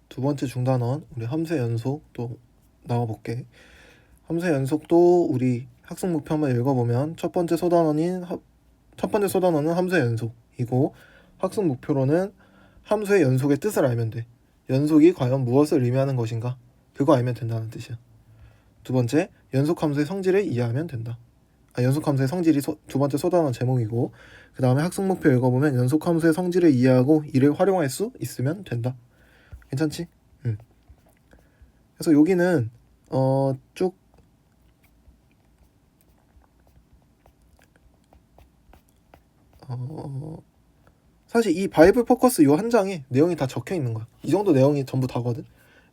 두 번째 중단원 우리 함수의 연속도 나와볼게. 함수의 연속도 우리 학습 목표 한번 읽어보면 첫 번째 소단원은 함수의 연속이고, 학습 목표로는 함수의 연속의 뜻을 알면 돼. 연속이 과연 무엇을 의미하는 것인가, 그거 알면 된다는 뜻이야. 두 번째, 연속함수의 성질을 이해하면 된다. 연속함수의 성질이 두 번째 소단원 제목이고, 그 다음에 학습 목표 읽어보면 연속함수의 성질을 이해하고 이를 활용할 수 있으면 된다. 괜찮지? 그래서 여기는 쭉 사실 이 바이블 포커스 요 한 장에 내용이 다 적혀 있는 거야. 이 정도 내용이 전부 다거든.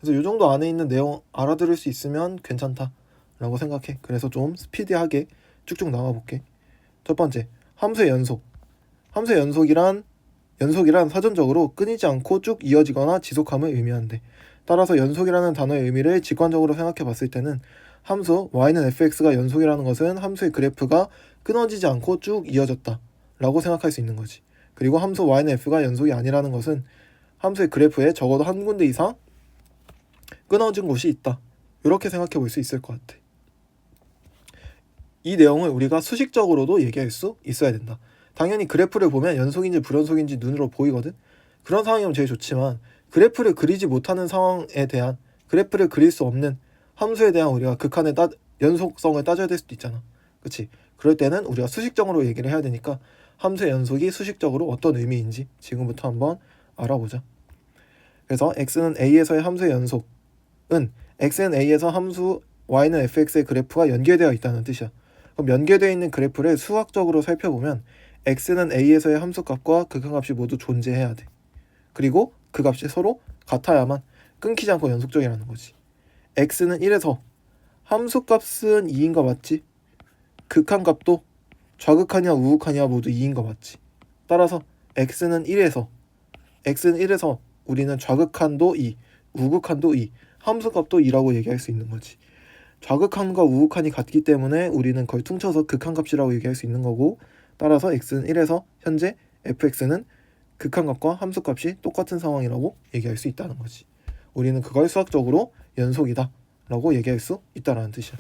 그래서 요 정도 안에 있는 내용 알아들을 수 있으면 괜찮다라고 생각해. 그래서 좀 스피디하게 쭉쭉 나와 볼게. 첫 번째, 함수의 연속. 함수의 연속이란 사전적으로 끊이지 않고 쭉 이어지거나 지속함을 의미하는데, 따라서 연속이라는 단어의 의미를 직관적으로 생각해 봤을 때는 함수 y는 fx가 연속이라는 것은 함수의 그래프가 끊어지지 않고 쭉 이어졌다 라고 생각할 수 있는 거지. 그리고 함수 y는 f가 연속이 아니라는 것은 함수의 그래프에 적어도 한 군데 이상 끊어진 곳이 있다, 이렇게 생각해 볼 수 있을 것 같아. 이 내용을 우리가 수식적으로도 얘기할 수 있어야 된다. 당연히 그래프를 보면 연속인지 불연속인지 눈으로 보이거든. 그런 상황이면 제일 좋지만, 그래프를 그리지 못하는 상황에 대한, 그래프를 그릴 수 없는 함수에 대한 우리가 극한의 연속성을 따져야 될 수도 있잖아. 그치? 그럴 때는 우리가 수식적으로 얘기를 해야 되니까 함수의 연속이 수식적으로 어떤 의미인지 지금부터 한번 알아보자. 그래서 x는 a에서의 함수의 연속은 x는 a에서 함수 y는 fx의 그래프가 연결되어 있다는 뜻이야. 그럼 연결되어 있는 그래프를 수학적으로 살펴보면 x는 a에서의 함수값과 극한값이 모두 존재해야 돼. 그리고 그 값이 서로 같아야만 끊기지 않고 연속적이라는 거지. x는 1에서 함수값은 2인 거 맞지? 극한값도 좌극하냐 우극하냐 모두 2인 거 맞지? 따라서 x는 1에서 우리는 좌극한도 2, 우극한도 2, 함수값도 2라고 얘기할 수 있는 거지. 좌극한과 우극한이 같기 때문에 우리는 그걸 퉁쳐서 극한값이라고 얘기할 수 있는 거고, 따라서 x는 1에서 현재 fx는 극한값과 함수값이 똑같은 상황이라고 얘기할 수 있다는 거지. 우리는 그걸 수학적으로 연속이다 라고 얘기할 수 있다는 뜻이야.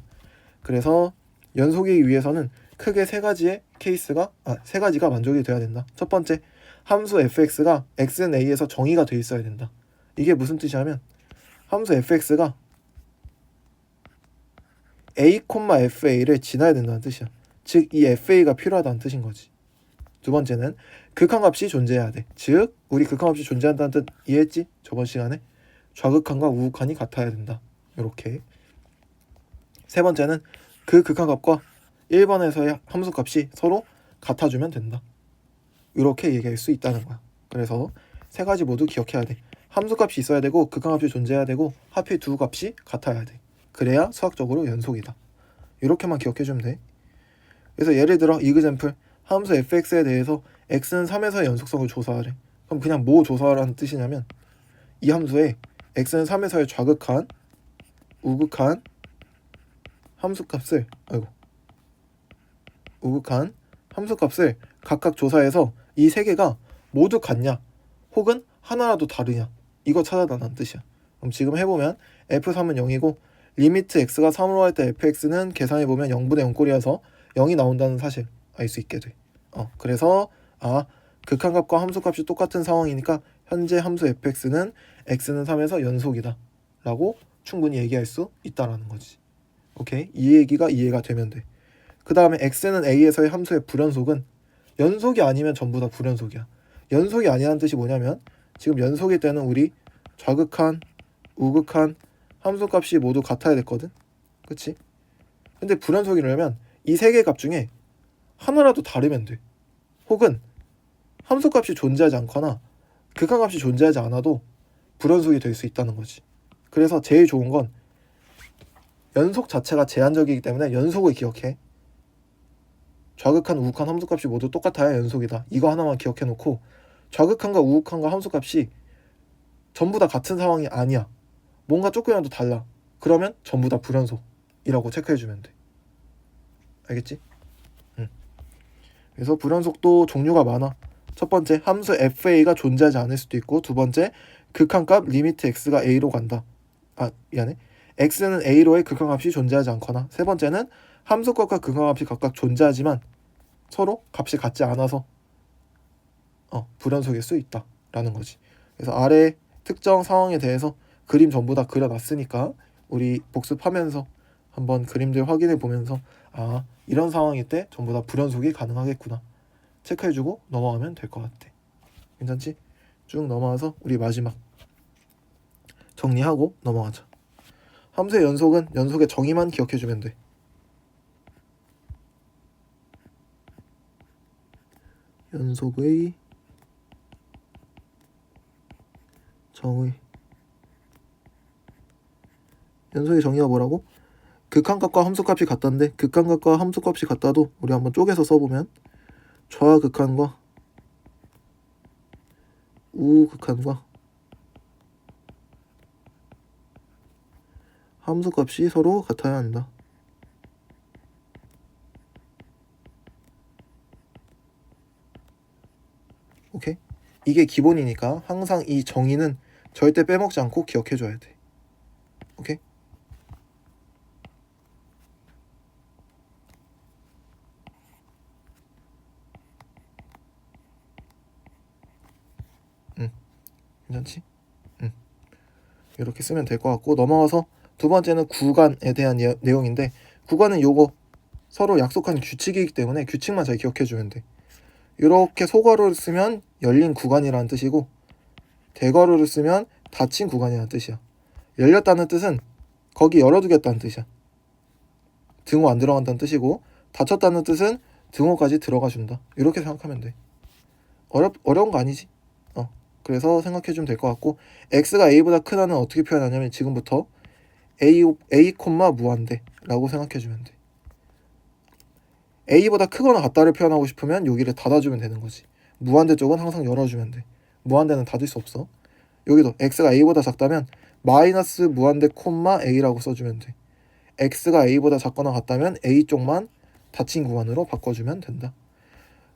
그래서 연속이기 위해서는 크게 세 가지가 만족이 돼야 된다. 첫 번째, 함수 fx가 x는 a에서 정의가 돼 있어야 된다. 이게 무슨 뜻이냐면 함수 fx가 a, fa를 지나야 된다는 뜻이야. 즉 이 fa가 필요하다는 뜻인 거지. 두 번째는 극한값이 존재해야 돼. 즉 우리 극한값이 존재한다는 뜻 이해했지? 저번 시간에 좌극한과 우극한이 같아야 된다. 이렇게. 세 번째는 그 극한값과 1번에서의 함수값이 서로 같아주면 된다. 이렇게 얘기할 수 있다는 거야. 그래서 세 가지 모두 기억해야 돼. 함수값이 있어야 되고 극한값이 존재해야 되고 하필 두 값이 같아야 돼. 그래야 수학적으로 연속이다. 이렇게만 기억해주면 돼. 그래서 예를 들어 이그젬플, 함수 fx에 대해서 x는 3에서의 연속성을 조사하래. 그럼 그냥 뭐 조사하라는 뜻이냐면 이 함수에 x는 3에서의 좌극한, 우극한 함수값을 각각 조사해서 이 세 개가 모두 같냐 혹은 하나라도 다르냐, 이거 찾아달라는 뜻이야. 그럼 지금 해보면 f3은 0이고 리미트 x가 3으로 할 때 fx는 계산해보면 0분의 0꼴이어서 0이 나온다는 사실 알 수 있게 돼. 그래서 극한값과 함수값이 똑같은 상황이니까 현재 함수 fx는 x는 3에서 연속이다 라고 충분히 얘기할 수 있다라는 거지. 오케이? 이 얘기가 이해가 되면 돼. 그 다음에 x는 a에서의 함수의 불연속은 연속이 아니면 전부 다 불연속이야. 연속이 아니라는 뜻이 뭐냐면 지금 연속일 때는 우리 좌극한, 우극한 함수값이 모두 같아야 됐거든. 그치? 근데 불연속이려면 이 세 개의 값 중에 하나라도 다르면 돼. 혹은 함수값이 존재하지 않거나 극한값이 존재하지 않아도 불연속이 될 수 있다는 거지. 그래서 제일 좋은 건 연속 자체가 제한적이기 때문에 연속을 기억해. 좌극한, 우극한 함수값이 모두 똑같아야 연속이다. 이거 하나만 기억해 놓고 좌극한과 우극한과 함수값이 전부 다 같은 상황이 아니야. 뭔가 조금이라도 달라. 그러면 전부 다 불연속이라고 체크해주면 돼. 알겠지? 그래서 불연속도 종류가 많아. 첫 번째, 함수 fa가 존재하지 않을 수도 있고, 두 번째, 극한값 리미트 x가 a로 간다. 미안해. x는 a로의 극한값이 존재하지 않거나, 세 번째는 함수값과 극한값이 각각 존재하지만 서로 값이 같지 않아서 불연속일 수 있다 라는 거지. 그래서 아래 특정 상황에 대해서 그림 전부 다 그려놨으니까 우리 복습하면서 한번 그림들 확인해 보면서 이런 상황일 때 전부 다 불연속이 가능하겠구나 체크해주고 넘어가면 될 것 같아. 괜찮지? 쭉 넘어와서 우리 마지막 정리하고 넘어가자. 함수의 연속은 연속의 정의만 기억해주면 돼. 연속의 정의. 연속의 정의가 뭐라고? 극한값과 함수값이 같다는데, 극한값과 함수값이 같다도 우리 한번 쪼개서 써보면 좌극한과 우극한과 함수값이 서로 같아야 한다. 오케이? 이게 기본이니까 항상 이 정의는 절대 빼먹지 않고 기억해줘야 돼. 오케이? 괜찮지? 이렇게 쓰면 될 것 같고, 넘어가서 두 번째는 구간에 대한 내용인데, 구간은 요거 서로 약속한 규칙이기 때문에 규칙만 잘 기억해주면 돼. 이렇게 소괄호를 쓰면 열린 구간이라는 뜻이고, 대괄호를 쓰면 닫힌 구간이라는 뜻이야. 열렸다는 뜻은 거기 열어두겠다는 뜻이야. 등호 안 들어간다는 뜻이고, 닫혔다는 뜻은 등호까지 들어가준다. 이렇게 생각하면 돼. 어려운 거 아니지? 그래서 생각해주면 될 것 같고, x가 a보다 크다는 어떻게 표현하냐면 지금부터 a, 무한대 라고 생각해주면 돼. a보다 크거나 같다를 표현하고 싶으면 여기를 닫아주면 되는 거지. 무한대 쪽은 항상 열어주면 돼. 무한대는 닫을 수 없어. 여기도 x가 a보다 작다면 마이너스 무한대 콤마 a라고 써주면 돼. x가 a보다 작거나 같다면 a 쪽만 닫힌 구간으로 바꿔주면 된다.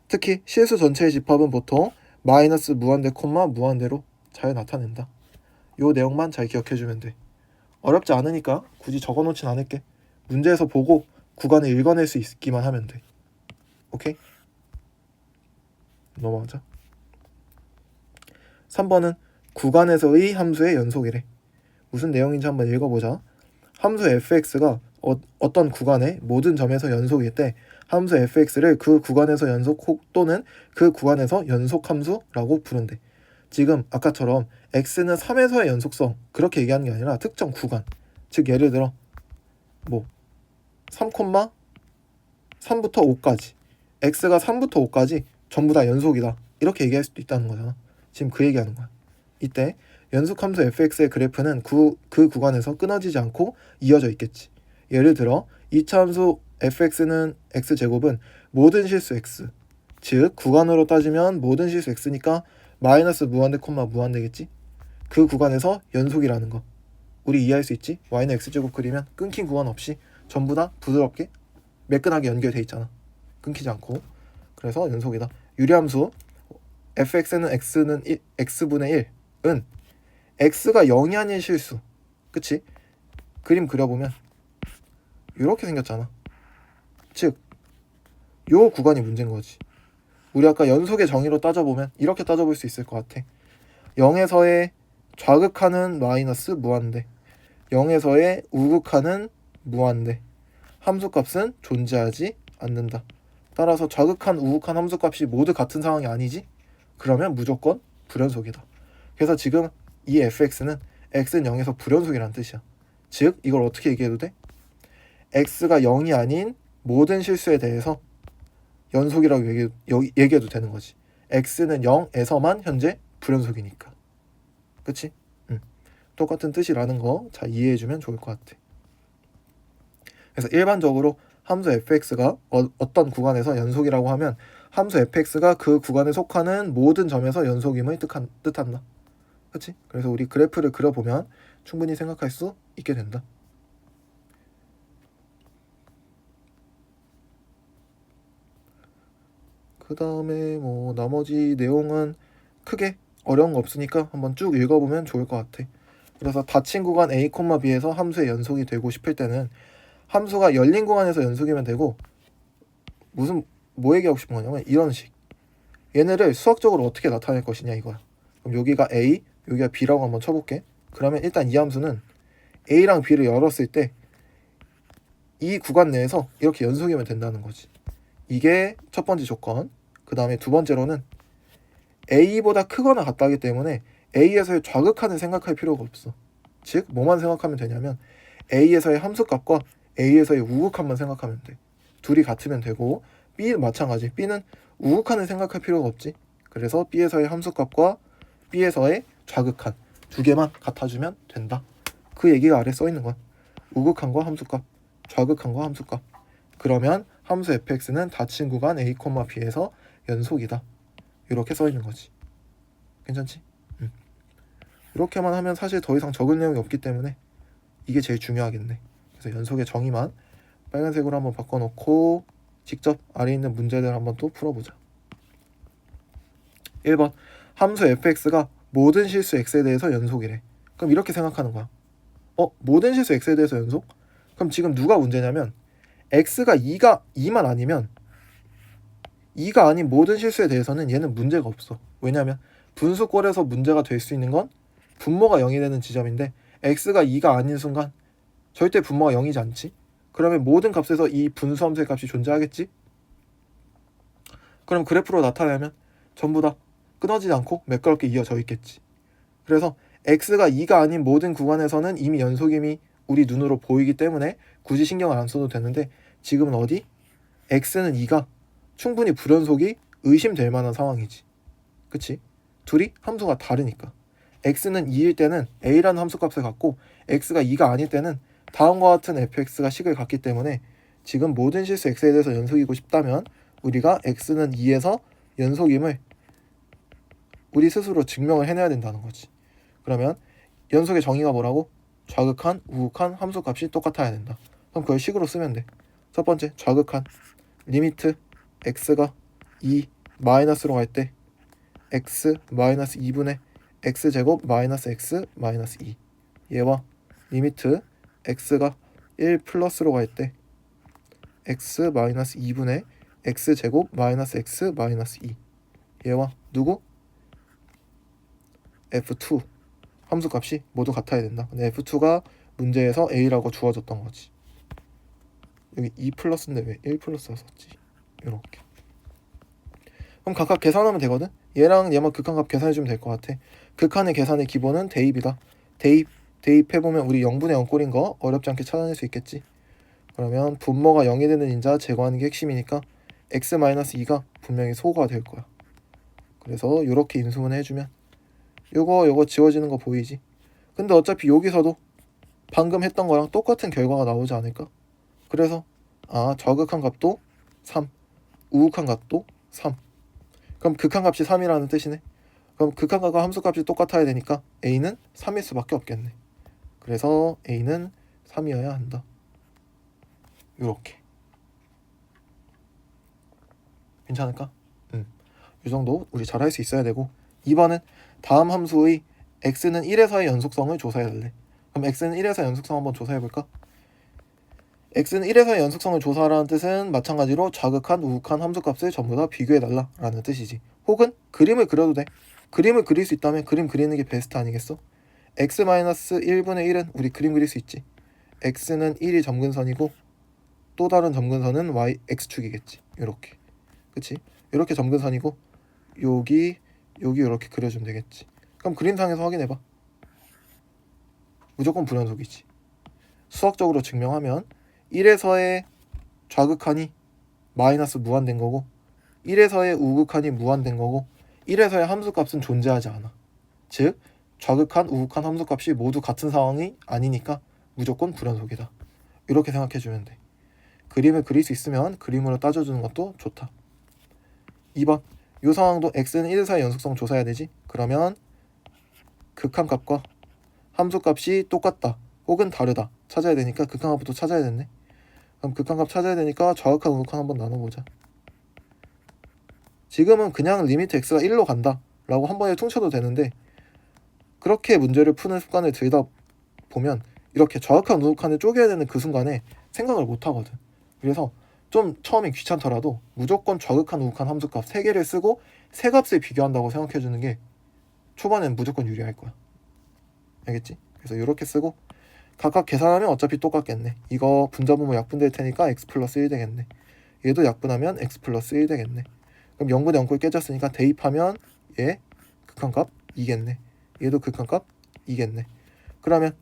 특히 실수 전체의 집합은 보통 마이너스 무한대 콤마 무한대로 잘 나타낸다. 요 내용만 잘 기억해주면 돼. 어렵지 않으니까 굳이 적어놓진 않을게. 문제에서 보고 구간을 읽어낼 수 있기만 하면 돼. 오케이? 넘어가자. 3번은 구간에서의 함수의 연속이래. 무슨 내용인지 한번 읽어보자. 함수 fx가 어떤 구간의 모든 점에서 연속일 때 함수 fx를 그 구간에서 연속 또는 그 구간에서 연속 함수라고 부른대. 지금 아까처럼 x는 3에서의 연속성 그렇게 얘기하는 게 아니라 특정 구간. 즉 예를 들어 3, 3부터 5까지 x가 3부터 5까지 전부 다 연속이다. 이렇게 얘기할 수도 있다는 거잖아. 지금 그 얘기하는 거야. 이때 연속함수 fx의 그래프는 그 구간에서 끊어지지 않고 이어져 있겠지. 예를 들어 2차 함수 fx는 x제곱은 모든 실수 x, 즉 구간으로 따지면 모든 실수 x니까 마이너스 무한대 콤마 무한대겠지. 그 구간에서 연속이라는 거 우리 이해할 수 있지? y는 x제곱 그리면 끊긴 구간 없이 전부 다 부드럽게 매끈하게 연결돼 있잖아. 끊기지 않고. 그래서 연속이다. 유리함수 fx는 x분의 1은 x가 0이 아닌 실수. 그치? 그림 그려보면 이렇게 생겼잖아. 즉, 요 구간이 문제인 거지. 우리 아까 연속의 정의로 따져보면 이렇게 따져볼 수 있을 것 같아. 0에서의 좌극하는 마이너스 무한대, 0에서의 우극하는 무한대. 함수값은 존재하지 않는다. 따라서 좌극한 우극한 함수값이 모두 같은 상황이 아니지? 그러면 무조건 불연속이다. 그래서 지금 이 fx는 x는 0에서 불연속이라는 뜻이야. 즉 이걸 어떻게 얘기해도 돼? x가 0이 아닌 모든 실수에 대해서 연속이라고 얘기해도 되는 거지. x는 0에서만 현재 불연속이니까. 그치? 똑같은 뜻이라는 거 잘 이해해주면 좋을 것 같아. 그래서 일반적으로 함수 fx가 어떤 구간에서 연속이라고 하면 함수 fx가 그 구간에 속하는 모든 점에서 연속임을 뜻한다. 그치? 그래서 우리 그래프를 그려보면 충분히 생각할 수 있게 된다. 그 다음에 나머지 내용은 크게 어려운 거 없으니까 한번 쭉 읽어보면 좋을 것 같아. 그래서 닫힌 구간 a, b에서 함수의 연속이 되고 싶을 때는 함수가 열린 구간에서 연속이면 되고 뭐 얘기하고 싶은 거냐면 이런 식. 얘네를 수학적으로 어떻게 나타낼 것이냐 이거야. 그럼 여기가 a, 여기가 b라고 한번 쳐볼게. 그러면 일단 이 함수는 a랑 b를 열었을 때 이 구간 내에서 이렇게 연속이면 된다는 거지. 이게 첫 번째 조건. 그 다음에 두 번째로는 a보다 크거나 같다기 때문에 a에서의 좌극한을 생각할 필요가 없어. 즉 뭐만 생각하면 되냐면 a에서의 함수값과 a에서의 우극한만 생각하면 돼. 둘이 같으면 되고 b도 마찬가지. b는 우극한을 생각할 필요가 없지. 그래서 b에서의 함수값과 b에서의 좌극한 두 개만 같아주면 된다. 그 얘기가 아래 써 있는 거야. 우극한과 함수값, 좌극한과 함수값. 그러면 함수 fx는 닫힌 구간 a, b에서 연속이다. 이렇게 써 있는 거지. 괜찮지? 이렇게만 하면 사실 더 이상 적을 내용이 없기 때문에 이게 제일 중요하겠네. 그래서 연속의 정의만 빨간색으로 한번 바꿔놓고 직접 아래 있는 문제들 한번 또 풀어보자. 1번 함수 fx가 모든 실수 x에 대해서 연속이래. 그럼 이렇게 생각하는 거야. 모든 실수 x에 대해서 연속? 그럼 지금 누가 문제냐면 x가 2만 아니면 2가 아닌 모든 실수에 대해서는 얘는 문제가 없어. 왜냐하면 분수꼴에서 문제가 될 수 있는 건 분모가 0이 되는 지점인데 x가 2가 아닌 순간 절대 분모가 0이지 않지? 그러면 모든 값에서 이 분수함수의 값이 존재하겠지? 그럼 그래프로 나타내면 전부 다 끊어지지 않고 매끄럽게 이어져 있겠지. 그래서 x가 2가 아닌 모든 구간에서는 이미 연속임이 우리 눈으로 보이기 때문에 굳이 신경을 안 써도 되는데 지금은 어디? x는 2가 충분히 불연속이 의심될 만한 상황이지. 그치? 둘이 함수가 다르니까. x는 2일 때는 a라는 함수값을 갖고 x가 2가 아닐 때는 다음과 같은 fx가 식을 갖기 때문에 지금 모든 실수 x에 대해서 연속이고 싶다면 우리가 x는 2에서 연속임을 우리 스스로 증명을 해내야 된다는 거지. 그러면 연속의 정의가 뭐라고? 좌극한, 우극한 함수값이 똑같아야 된다. 그럼 그걸 식으로 쓰면 돼. 첫 번째 좌극한 리미트 x가 2 마이너스로 갈 때 x 마이너스 2분의 x제곱 마이너스 x 마이너스 2 얘와 리미트 x가 1 플러스로 갈 때 x 마이너스 2분의 x제곱 마이너스 x 마이너스 2 얘와 누구? f2 함수값이 모두 같아야 된다. 근데 f2가 문제에서 a라고 주어졌던 거지. 여기 2 플러스인데 왜 1 플러스가 썼지? 이렇게. 그럼 각각 계산하면 되거든? 얘랑 얘만 극한값 계산해주면 될 것 같아. 극한의 계산의 기본은 대입이다. 대입해보면 우리 0분의 0 꼴인 거 어렵지 않게 찾아낼 수 있겠지. 그러면 분모가 0이 되는 인자 제거하는 게 핵심이니까 x-2가 분명히 소거가 될 거야. 그래서 이렇게 인수분 해주면 요거 지워지는 거 보이지? 근데 어차피 여기서도 방금 했던 거랑 똑같은 결과가 나오지 않을까? 그래서 좌극한 값도 3, 우극한 값도 3. 그럼 극한값이 3이라는 뜻이네. 그럼 극한값과 함수값이 똑같아야 되니까 a는 3일 수밖에 없겠네. 그래서 a는 3이어야 한다. 요렇게. 괜찮을까? 이 정도 우리 잘 할 수 있어야 되고 2번은 다음 함수의 x는 1에서의 연속성을 조사해야 할래. 그럼 x는 1에서 연속성 한번 조사해볼까? x는 1에서의 연속성을 조사하라는 뜻은 마찬가지로 좌극한, 우극한 함수값을 전부 다 비교해달라 라는 뜻이지. 혹은 그림을 그려도 돼. 그림을 그릴 수 있다면 그림 그리는 게 베스트 아니겠어? x-1분의 1은 우리 그림 그릴 수 있지. x는 1이 점근선이고 또 다른 점근선은 x축이겠지. 이렇게. 그치? 이렇게 점근선이고 여기 이렇게 그려주면 되겠지. 그럼 그림상에서 확인해봐. 무조건 불연속이지. 수학적으로 증명하면 1에서의 좌극한이 마이너스 무한된 거고 1에서의 우극한이 무한된 거고 1에서의 함수값은 존재하지 않아. 즉 좌극한, 우극한 함수값이 모두 같은 상황이 아니니까 무조건 불연속이다. 이렇게 생각해주면 돼. 그림을 그릴 수 있으면 그림으로 따져주는 것도 좋다. 2번 이 상황도 x는 1에서의 연속성 조사해야 되지. 그러면 극한값과 함수값이 똑같다 혹은 다르다 찾아야 되니까 극한값부터 찾아야 되네. 그럼 극한값 찾아야 되니까 좌극한, 우극한 한번 나눠보자. 지금은 그냥 리미트 x가 1로 간다 라고 한 번에 퉁쳐도 되는데 그렇게 문제를 푸는 습관을 들이다 보면 이렇게 좌극한 우극한을 쪼개야 되는 그 순간에 생각을 못 하거든. 그래서 좀 처음엔 귀찮더라도 무조건 좌극한 우극한 함수값 3개를 쓰고 세 값을 비교한다고 생각해 주는 게 초반엔 무조건 유리할 거야. 알겠지? 그래서 이렇게 쓰고 각각 계산하면 어차피 똑같겠네. 이거 분자분모 약분될 테니까 x 플러스 1 되겠네. 얘도 약분하면 x 플러스 1 되겠네. 그럼 0분의 0꼴 깨졌으니까 대입하면 얘 극한값 2겠네. 얘도 극한값 2겠네. 그러면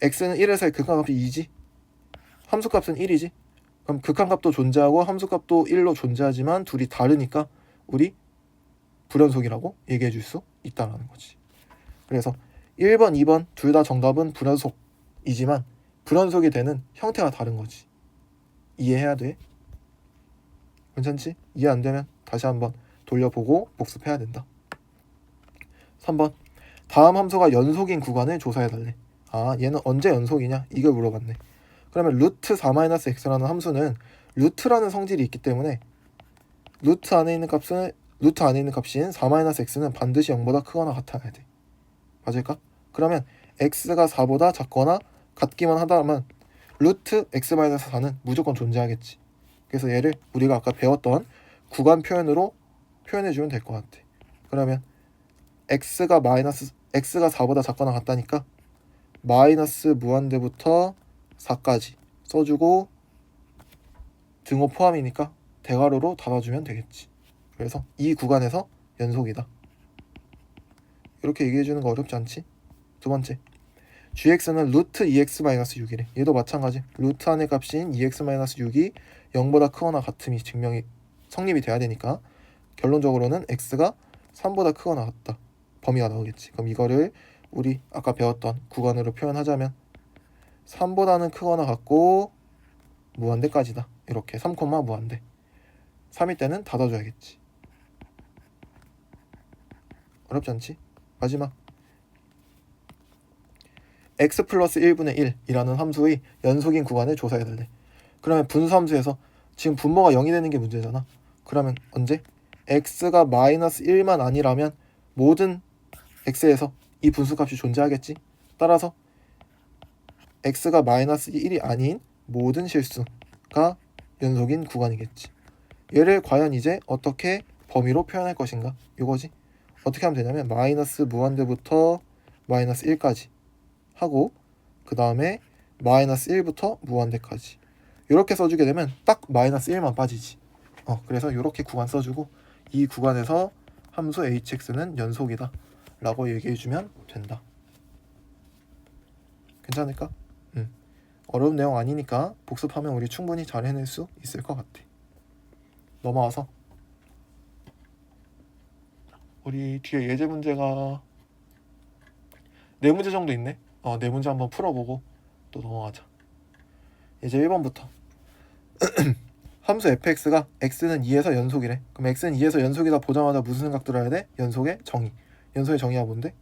x는 1에서 극한값이 2지. 함수값은 1이지. 그럼 극한값도 존재하고 함수값도 1로 존재하지만 둘이 다르니까 우리 불연속이라고 얘기해 줄 수 있다는 거지. 그래서 1번, 2번 둘 다 정답은 불연속이지만 불연속이 되는 형태가 다른 거지. 이해해야 돼. 괜찮지? 이해 안 되면 다시 한번 돌려보고 복습해야 된다. 3번 다음 함수가 연속인 구간을 조사해달래. 아 얘는 언제 연속이냐? 이걸 물어봤네. 그러면 루트 4-x라는 함수는 루트라는 성질이 있기 때문에 루트 안에 있는 값인 4-x는 반드시 0보다 크거나 같아야 돼. 맞을까? 그러면 x가 4보다 작거나 같기만 하다면 루트 x-4는 무조건 존재하겠지. 그래서 얘를 우리가 아까 배웠던 구간 표현으로 표현해주면 될 것 같아. 그러면 x가 4보다 작거나 같다니까 마이너스 무한대부터 4까지 써주고 등호 포함이니까 대괄호로 닫아주면 되겠지. 그래서 이 구간에서 연속이다. 이렇게 얘기해주는 거 어렵지 않지? 두 번째 gx는 루트 2x-6이래. 얘도 마찬가지. 루트 안의 값인 2x-6이 0보다 크거나 같음이 성립이 돼야 되니까 결론적으로는 x가 3보다 크거나 같다. 범위가 나오겠지. 그럼 이거를 우리 아까 배웠던 구간으로 표현하자면 3보다는 크거나 같고 무한대까지다. 이렇게 3, 무한대. 3일 때는 닫아줘야겠지. 어렵지 않지? 마지막 x 플러스 1분의 1이라는 함수의 연속인 구간을 조사해달래. 그러면 분수함수에서 지금 분모가 0이 되는 게 문제잖아. 그러면 언제? x가 마이너스 1만 아니라면 모든 x에서 이 분수값이 존재하겠지. 따라서 x가 마이너스 1이 아닌 모든 실수가 연속인 구간이겠지. 얘를 과연 이제 어떻게 범위로 표현할 것인가? 이거지. 어떻게 하면 되냐면 마이너스 무한대부터 마이너스 1까지 하고 그 다음에 마이너스 1부터 무한대까지 이렇게 써주게 되면 딱 마이너스 1만 빠지지. 그래서 이렇게 구간 써주고 이 구간에서 함수 hx는 연속이다 라고 얘기해주면 된다. 괜찮을까? 어려운 내용 아니니까 복습하면 우리 충분히 잘 해낼 수 있을 것 같아. 넘어와서 우리 뒤에 예제 문제가 4문제 정도 있네. 4문제 한번 풀어보고 또 넘어가자. 예제 1번부터 함수 fx가 x는 2에서 연속이래. 그럼 x는 2에서 연속이다 보자마자 무슨 생각 들어야 돼? 연속의 정의. 연속의 정의가 뭔데?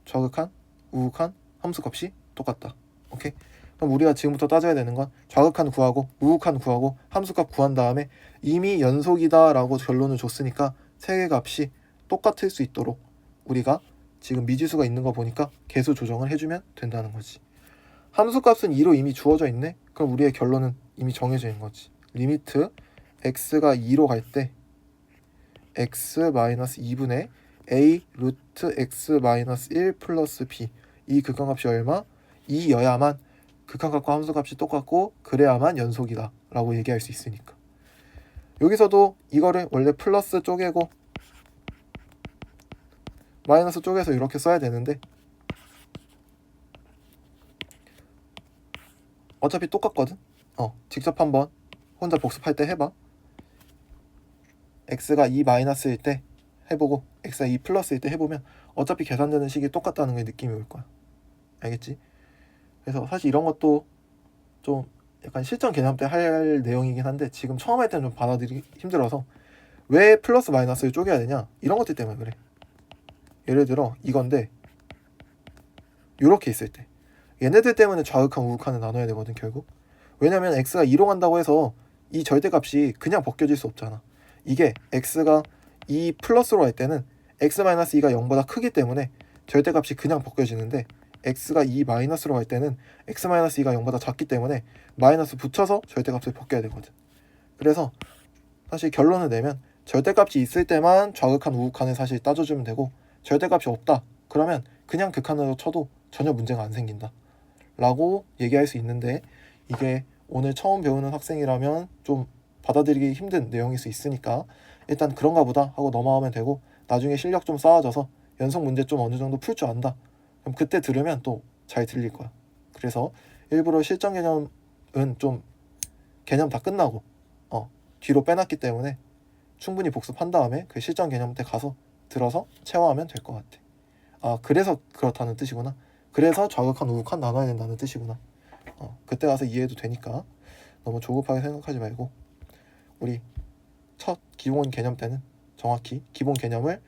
좌극한, 우극한 함수값이 똑같다. 오케이? 그럼 우리가 지금부터 따져야 되는 건 좌극한 구하고 우극한 구하고 함수값 구한 다음에 이미 연속이다 라고 결론을 줬으니까 세 개 값이 똑같을 수 있도록 우리가 지금 미지수가 있는 거 보니까 개수 조정을 해주면 된다는 거지. 함수값은 2로 이미 주어져 있네. 그럼 우리의 결론은 이미 정해져 있는 거지. 리미트 x가 2로 갈 때 x-2분의 a 루트 x-1 플러스 b 이 극한값이 얼마? 2여야만 극한값과 함수값이 똑같고 그래야만 연속이다 라고 얘기할 수 있으니까. 여기서도 이거를 원래 플러스 쪼개고 마이너스 쪼개서 이렇게 써야 되는데 어차피 똑같거든? 직접 한번 혼자 복습할 때 해봐. x가 2 마이너스일 때 해보고 x가 2 플러스일 때 해보면 어차피 계산되는 식이 똑같다는 게 느낌이 올 거야. 알겠지? 그래서 사실 이런 것도 좀 약간 실전 개념 때 할 내용이긴 한데 지금 처음 할 때는 좀 받아들이기 힘들어서 왜 플러스 마이너스를 쪼개야 되냐? 이런 것들 때문에 그래. 예를 들어 이건데 이렇게 있을 때 얘네들 때문에 좌극한 우극한을 나눠야 되거든 결국. 왜냐면 x가 2로 간다고 해서 이 절대값이 그냥 벗겨질 수 없잖아. 이게 x가 2 플러스로 할 때는 x-2가 0보다 크기 때문에 절대값이 그냥 벗겨지는데 x가 2 마이너스로 갈 때는 x-2가 0보다 작기 때문에 마이너스 붙여서 절대값을 벗겨야 되거든. 그래서 사실 결론을 내면 절대값이 있을 때만 좌극한 우극한을 사실 따져주면 되고 절대값이 없다 그러면 그냥 극한으로 쳐도 전혀 문제가 안 생긴다 라고 얘기할 수 있는데 이게 오늘 처음 배우는 학생이라면 좀 받아들이기 힘든 내용일 수 있으니까 일단 그런가 보다 하고 넘어가면 되고 나중에 실력 좀 쌓아져서 연속 문제 좀 어느 정도 풀 줄 안다 그럼 그때 들으면 또 잘 들릴 거야. 그래서 일부러 실전 개념은 좀 개념 다 끝나고 뒤로 빼놨기 때문에 충분히 복습한 다음에 그 실전 개념 때 가서 들어서 체화하면 될 것 같아. 아 그래서 그렇다는 뜻이구나. 그래서 좌극한 우극한 나눠야 된다는 뜻이구나. 그때 가서 이해해도 되니까 너무 조급하게 생각하지 말고 우리 첫 기본 개념 때는 정확히 기본 개념을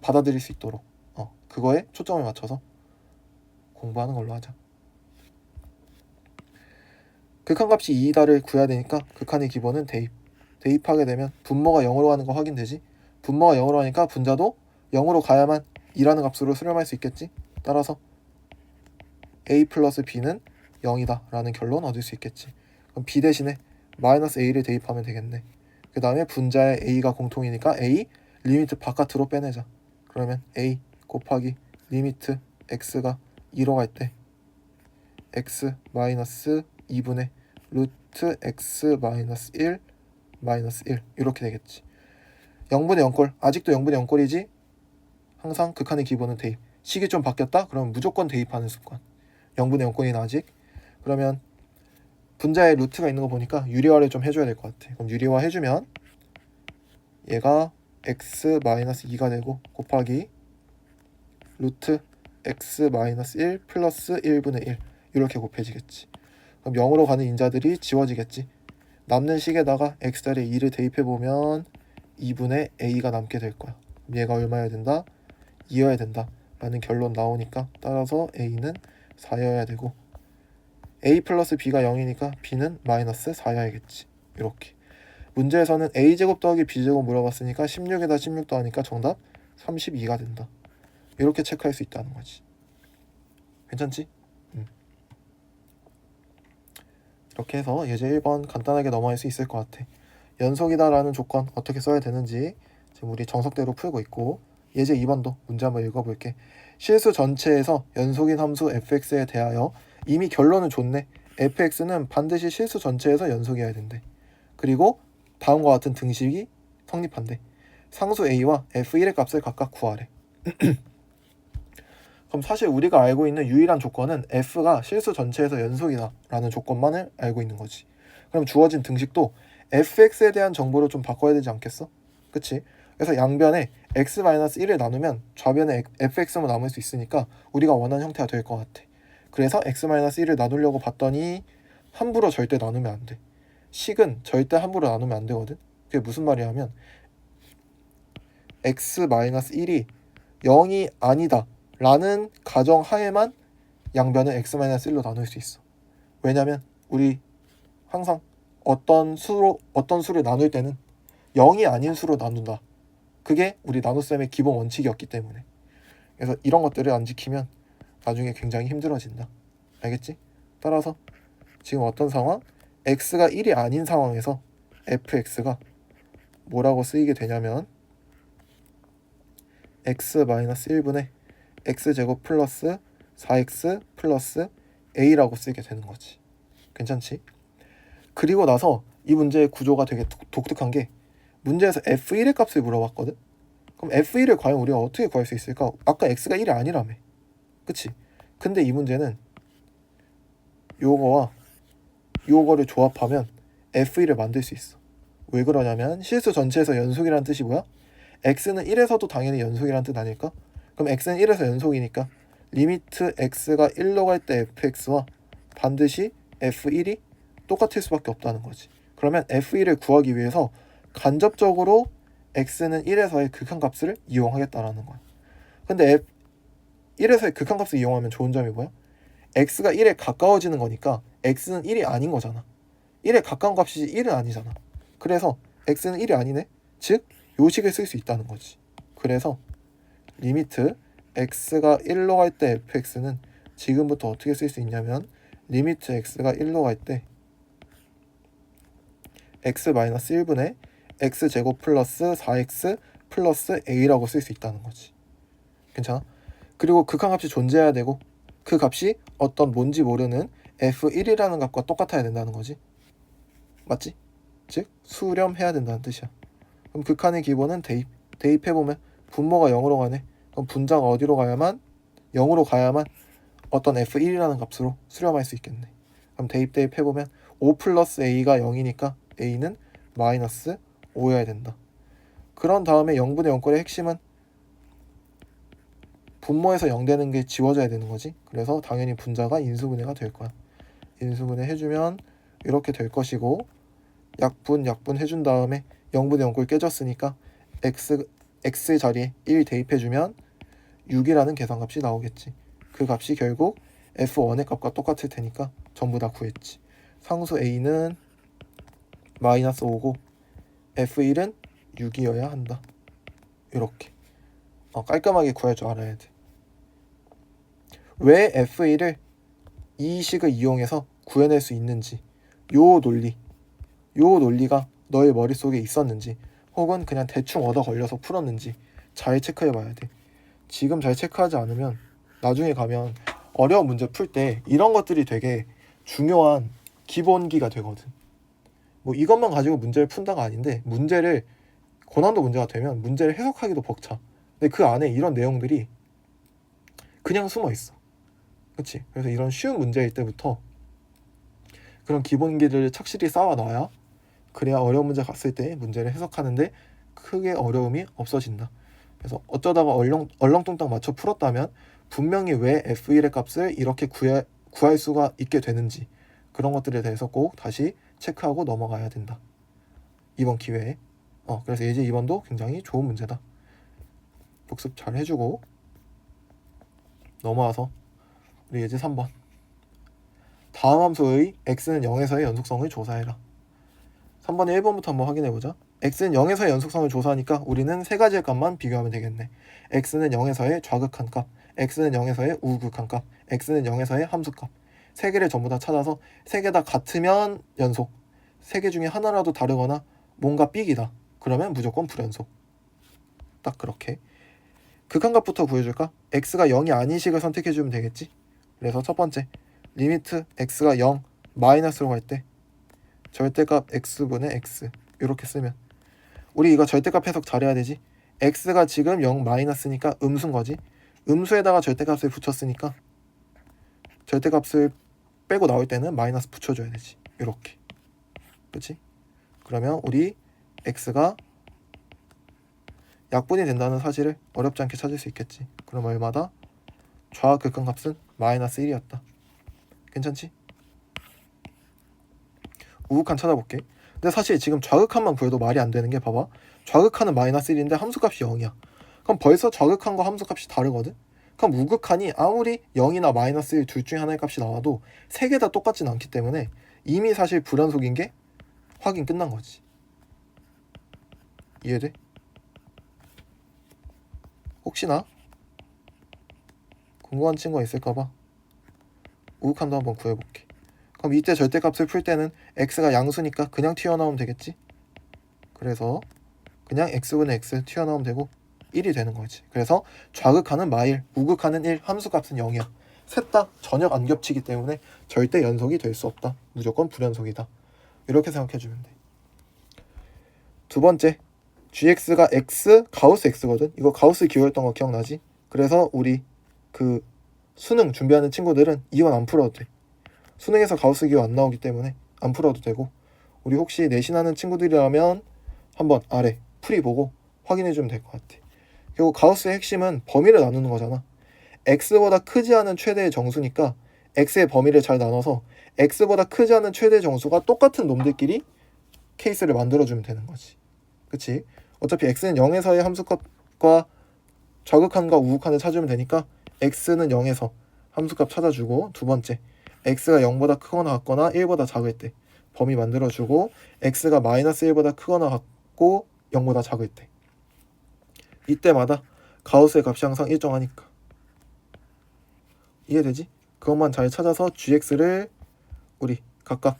받아들일 수 있도록 그거에 초점을 맞춰서 공부하는 걸로 하자. 극한값이 2이다를 구해야 되니까 극한의 기본은 대입하게 되면 분모가 0으로 가는 거 확인되지. 분모가 0으로 가니까 분자도 0으로 가야만 2라는 값으로 수렴할 수 있겠지. 따라서 a 플러스 b는 0이다 라는 결론 얻을 수 있겠지. 그럼 b 대신에 마이너스 a를 대입하면 되겠네. 그 다음에 분자에 a가 공통이니까 a 리미트 바깥으로 빼내자. 그러면 a 곱하기 리미트 x가 2로 갈 때 x 마이너스 2분의 루트 x 마이너스 1 마이너스 1 이렇게 되겠지. 0분의 0꼴 아직도 0분의 0꼴이지. 항상 극한의 기본은 대입. 식이 좀 바뀌었다? 그러면 무조건 대입하는 습관. 0분의 0꼴이나 아직. 그러면 분자에 루트가 있는 거 보니까 유리화를 좀 해줘야 될 것 같아. 그럼 유리화 해주면 얘가 x 마이너스 2가 되고 곱하기 루트 x 마이너스 1 플러스 1분의 1 이렇게 곱해지겠지. 그럼 0으로 가는 인자들이 지워지겠지. 남는 식에다가 x자리에 2를 대입해보면 2분의 a가 남게 될 거야. 얘가 얼마여야 된다? 2여야 된다 라는 결론 나오니까 따라서 a는 4여야 되고 a 플러스 b가 0이니까 b는 마이너스 4여야겠지. 이렇게 문제에서는 a제곱 더하기 b제곱 물어봤으니까 16에다 16 더하니까 정답 32가 된다. 이렇게 체크할 수 있다는 거지. 괜찮지? 이렇게 해서 예제 1번 간단하게 넘어갈 수 있을 것 같아. 연속이다 라는 조건 어떻게 써야 되는지 지금 우리 정석대로 풀고 있고 예제 2번도 문제 한번 읽어볼게. 실수 전체에서 연속인 함수 fx에 대하여 이미 결론은 좋네. fx는 반드시 실수 전체에서 연속이어야 된대. 그리고 다음과 같은 등식이 성립한대. 상수 a와 f1의 값을 각각 구하래. 그럼 사실 우리가 알고 있는 유일한 조건은 f가 실수 전체에서 연속이다 라는 조건만을 알고 있는 거지. 그럼 주어진 등식도 fx에 대한 정보를 좀 바꿔야 되지 않겠어? 그치? 그래서 양변에 x-1을 나누면 좌변에 fx만 남을 수 있으니까 우리가 원하는 형태가 될 것 같아. 그래서 x-1을 나누려고 봤더니 함부로 절대 나누면 안 돼. 식은 절대 함부로 나누면 안 되거든. 그게 무슨 말이야 하면 x-1이 0이 아니다 라는 가정하에만 양변을 x-1로 나눌 수 있어. 왜냐면 우리 항상 어떤 수를 나눌 때는 0이 아닌 수로 나눈다. 그게 우리 나눗셈의 기본 원칙이었기 때문에. 그래서 이런 것들을 안 지키면 나중에 굉장히 힘들어진다. 알겠지? 따라서 지금 어떤 상황? x가 1이 아닌 상황에서 fx가 뭐라고 쓰이게 되냐면 x-1분의 x제곱 플러스 4x 플러스 a라고 쓰게 되는 거지. 괜찮지? 그리고 나서 이 문제의 구조가 되게 독특한 게 문제에서 f1의 값을 물어봤거든? 그럼 f1을 과연 우리가 어떻게 구할 수 있을까? 아까 x가 1이 아니라며. 그치? 근데 이 문제는 요거와 요거를 조합하면 f1을 만들 수 있어. 왜 그러냐면 실수 전체에서 연속이라는 뜻이 뭐야? x는 1에서도 당연히 연속이라는 뜻 아닐까? 그럼 x는 1에서 연속이니까 리미트 x가 1로 갈 때 fx와 반드시 f1이 똑같을 수밖에 없다는 거지. 그러면 f1을 구하기 위해서 간접적으로 x는 1에서의 극한값을 이용하겠다라는 거야. 근데 1에서의 극한값을 이용하면 좋은 점이 뭐야? x가 1에 가까워지는 거니까 x는 1이 아닌 거잖아. 1에 가까운 값이지 1은 아니잖아. 그래서 x는 1이 아니네. 즉 요식을 쓸 수 있다는 거지. 그래서 리미트 x가 1로 갈 때 fx는 지금부터 어떻게 쓸 수 있냐면 리미트 x가 1로 갈 때 x-1분의 x제곱 플러스 4x 플러스 a라고 쓸 수 있다는 거지. 괜찮아? 그리고 극한값이 존재해야 되고 그 값이 어떤 뭔지 모르는 f1이라는 값과 똑같아야 된다는 거지. 맞지? 즉 수렴해야 된다는 뜻이야. 그럼 극한의 기본은 대입해보면 분모가 0으로 가네. 그럼 분자가 어디로 가야만 0으로 가야만 어떤 f1이라는 값으로 수렴할 수 있겠네. 그럼 대입해보면 5 플러스 a가 0이니까 a는 마이너스 5여야 된다. 그런 다음에 0분의 0꼴의 핵심은 분모에서 0 되는 게 지워져야 되는 거지. 그래서 당연히 분자가 인수분해가 될 거야. 인수분해 해주면 이렇게 될 것이고 약분 해준 다음에 0분의 0꼴 깨졌으니까 x 자리에 1 대입해주면 6이라는 계산값이 나오겠지. 그 값이 결국 f1의 값과 똑같을 테니까 전부 다 구했지. 상수 a는 마이너스 5고 f1은 6이어야 한다. 이렇게 깔끔하게 구할 줄 알아야 돼. 왜 f1을 이 식을 이용해서 구해낼 수 있는지 요 논리가 너의 머릿속에 있었는지 혹은 그냥 대충 얻어 걸려서 풀었는지 잘 체크해 봐야 돼. 지금 잘 체크하지 않으면 나중에 가면 어려운 문제 풀 때 이런 것들이 되게 중요한 기본기가 되거든. 뭐 이것만 가지고 문제를 푼다가 아닌데 문제를 고난도 문제가 되면 문제를 해석하기도 벅차. 근데 그 안에 이런 내용들이 그냥 숨어 있어. 그치? 그래서 이런 쉬운 문제일 때부터 그런 기본기를 착실히 쌓아놔야 그래야 어려운 문제 갔을 때 문제를 해석하는데 크게 어려움이 없어진다. 그래서 어쩌다가 얼렁뚱땅 맞춰 풀었다면 분명히 왜 f1의 값을 이렇게 구할 수가 있게 되는지 그런 것들에 대해서 꼭 다시 체크하고 넘어가야 된다. 이번 기회에. 그래서 예제 2번도 굉장히 좋은 문제다. 복습 잘 해주고 넘어와서 우리 예제 3번. 다음 함수의 x는 0에서의 연속성을 조사해라. 3번의 1번부터 한번 확인해보자. x는 0에서의 연속성을 조사하니까 우리는 세 가지의 값만 비교하면 되겠네. x는 0에서의 좌극한 값, x는 0에서의 우극한 값, x는 0에서의 함수값. 세 개를 전부 다 찾아서 세 개 다 같으면 연속, 세 개 중에 하나라도 다르거나 뭔가 삑이다. 그러면 무조건 불연속. 딱 그렇게. 극한값부터 구해줄까? x가 0이 아닌 식을 선택해주면 되겠지? 그래서 첫 번째, 리미트 x가 0, 마이너스로 갈 때 절대값 x분의 x 이렇게 쓰면 우리 이거 절대값 해석 잘해야 되지. x가 지금 0 마이너스니까 음수인 거지. 음수에다가 절대값을 붙였으니까 절대값을 빼고 나올 때는 마이너스 붙여줘야 되지. 이렇게. 그렇지? 그러면 우리 x가 약분이 된다는 사실을 어렵지 않게 찾을 수 있겠지. 그럼 얼마다? 좌극한값은 마이너스 1이었다. 괜찮지? 우극한 찾아볼게. 근데 사실 지금 좌극한만 구해도 말이 안 되는 게 봐봐. 좌극한은 마이너스 1인데 함수값이 0이야. 그럼 벌써 좌극한과 함수값이 다르거든? 그럼 우극한이 아무리 0이나 마이너스 1 둘 중에 하나의 값이 나와도 세 개 다 똑같진 않기 때문에 이미 사실 불연속인 게 확인 끝난 거지. 이해돼? 혹시나 궁금한 친구가 있을까봐 우극한도 한번 구해볼게. 그럼 이때 절대값을 풀 때는 x가 양수니까 그냥 튀어나오면 되겠지? 그래서 그냥 x분의 x 튀어나오면 되고 1이 되는 거지. 그래서 좌극한은 마일, 우극한은 1, 함수값은 0이야. 셋 다 전혀 안 겹치기 때문에 절대 연속이 될 수 없다. 무조건 불연속이다. 이렇게 생각해주면 돼. 두 번째, gx가 x, 가우스 x거든. 이거 가우스 기호였던 거 기억나지? 그래서 우리 그 수능 준비하는 친구들은 이건 안 풀어도 돼. 수능에서 가우스 기호 안 나오기 때문에 안 풀어도 되고 우리 혹시 내신하는 친구들이라면 한번 아래 풀이 보고 확인해주면 될 것 같아. 그리고 가우스의 핵심은 범위를 나누는 거잖아. x보다 크지 않은 최대의 정수니까 x의 범위를 잘 나눠서 x보다 크지 않은 최대의 정수가 똑같은 놈들끼리 케이스를 만들어주면 되는 거지. 그치? 어차피 x는 0에서의 함수값과 좌극한과 우극한을 찾으면 되니까 x는 0에서 함수값 찾아주고 두 번째 x가 0보다 크거나 같거나 1보다 작을 때 범위 만들어주고 x가 마이너스 1보다 크거나 같고 0보다 작을 때 이때마다 가우스의 값이 항상 일정하니까. 이해되지? 그것만 잘 찾아서 gx를 우리 각각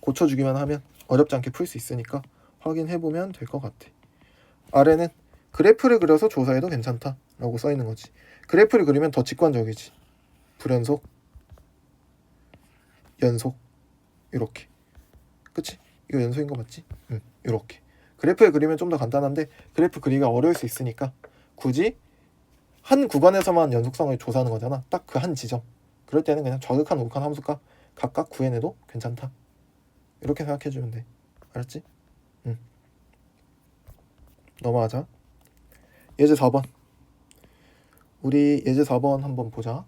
고쳐주기만 하면 어렵지 않게 풀 수 있으니까 확인해보면 될 것 같아. 아래는 그래프를 그려서 조사해도 괜찮다 라고 써있는 거지. 그래프를 그리면 더 직관적이지. 불연속, 연속, 이렇게. 그치? 이거 연속인 거 맞지? 응, 이렇게. 그래프를 그리면 좀 더 간단한데 그래프 그리기가 어려울 수 있으니까 굳이 한 구간에서만 연속성을 조사하는 거잖아. 딱 그 한 지점. 그럴 때는 그냥 좌극한 우극한 함수값 각각 구해내도 괜찮다. 이렇게 생각해주면 돼. 알았지? 응. 넘어가자. 예제 4번. 우리 예제 4번 한번 보자.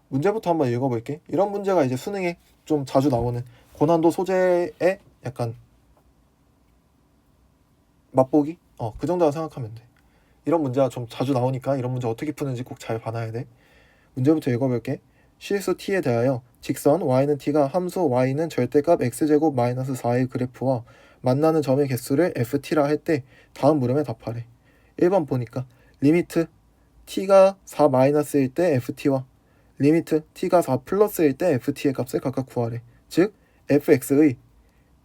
문제부터 한번 읽어볼게. 이런 문제가 이제 수능에 좀 자주 나오는 고난도 소재의 약간 맛보기? 그 정도라 생각하면 돼. 이런 문제가 좀 자주 나오니까 이런 문제 어떻게 푸는지 꼭 잘 봐놔야 돼. 문제부터 읽어볼게. 실수 t에 대하여 직선 y는 t가 함수 y는 절대값 x제곱 마이너스 4의 그래프와 만나는 점의 개수를 ft라 할 때 다음 물음에 답하래. 1번 보니까 리미트 t가 4 마이너스일 때 ft와 리미트 t가 4 플러스일 때 ft의 값을 각각 구하래. 즉 fx의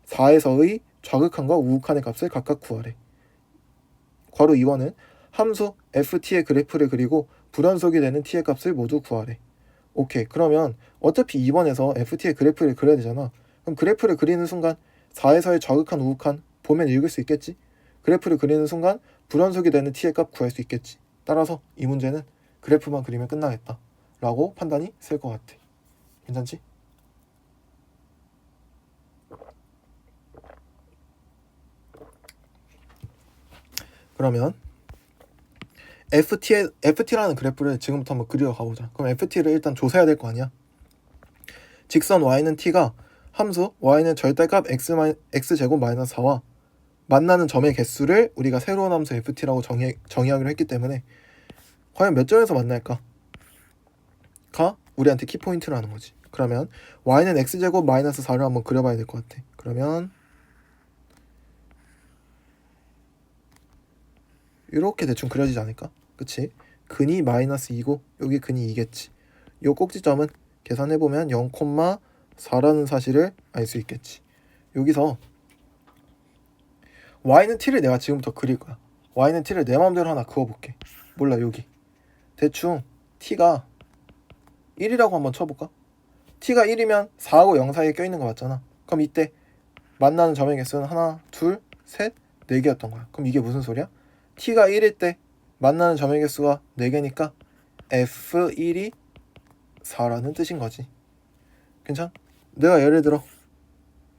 4에서의 좌극한과 우극한의 값을 각각 구하래. 괄호 2번은 함수 ft의 그래프를 그리고 불연속이 되는 t의 값을 모두 구하래. 오케이. 그러면 어차피 2번에서 ft의 그래프를 그려야 되잖아. 그럼 그래프를 그리는 순간 4에서의 좌극한 우극한 보면 읽을 수 있겠지? 그래프를 그리는 순간 불연속이 되는 t의 값 구할 수 있겠지. 따라서 이 문제는 그래프만 그리면 끝나겠다 라고 판단이 쓸 것 같아. 괜찮지? 그러면 FT라는 그래프를 지금부터 한번 그려 가보자. 그럼 FT를 일단 조사해야 될 거 아니야? 직선 y는 t가 함수 y는 절대값 x제곱 마이너스 4와 만나는 점의 개수를 우리가 새로운 함수 ft라고 정의하기로 했기 때문에 과연 몇 점에서 만날까? 가 우리한테 키포인트라는 거지. 그러면 y는 x제곱 마이너스 4를 한번 그려봐야 될 것 같아. 그러면 이렇게 대충 그려지지 않을까? 그치? 근이 마이너스 2고 여기 근이 2겠지. 요 꼭지점은 계산해보면 0,4라는 사실을 알 수 있겠지. 여기서 y는 t를 내가 지금부터 그릴 거야. y는 t를 내 마음대로 하나 그어볼게. 몰라 여기 대충 t가 1이라고 한번 쳐볼까? t가 1이면 4하고 0 사이에 껴있는 거 맞잖아. 그럼 이때 만나는 점의 개수는 하나, 둘, 셋, 4개였던 거야. 그럼 이게 무슨 소리야? t가 1일 때 만나는 점의 개수가 4개니까 f1이 4라는 뜻인 거지. 괜찮? 내가 예를 들어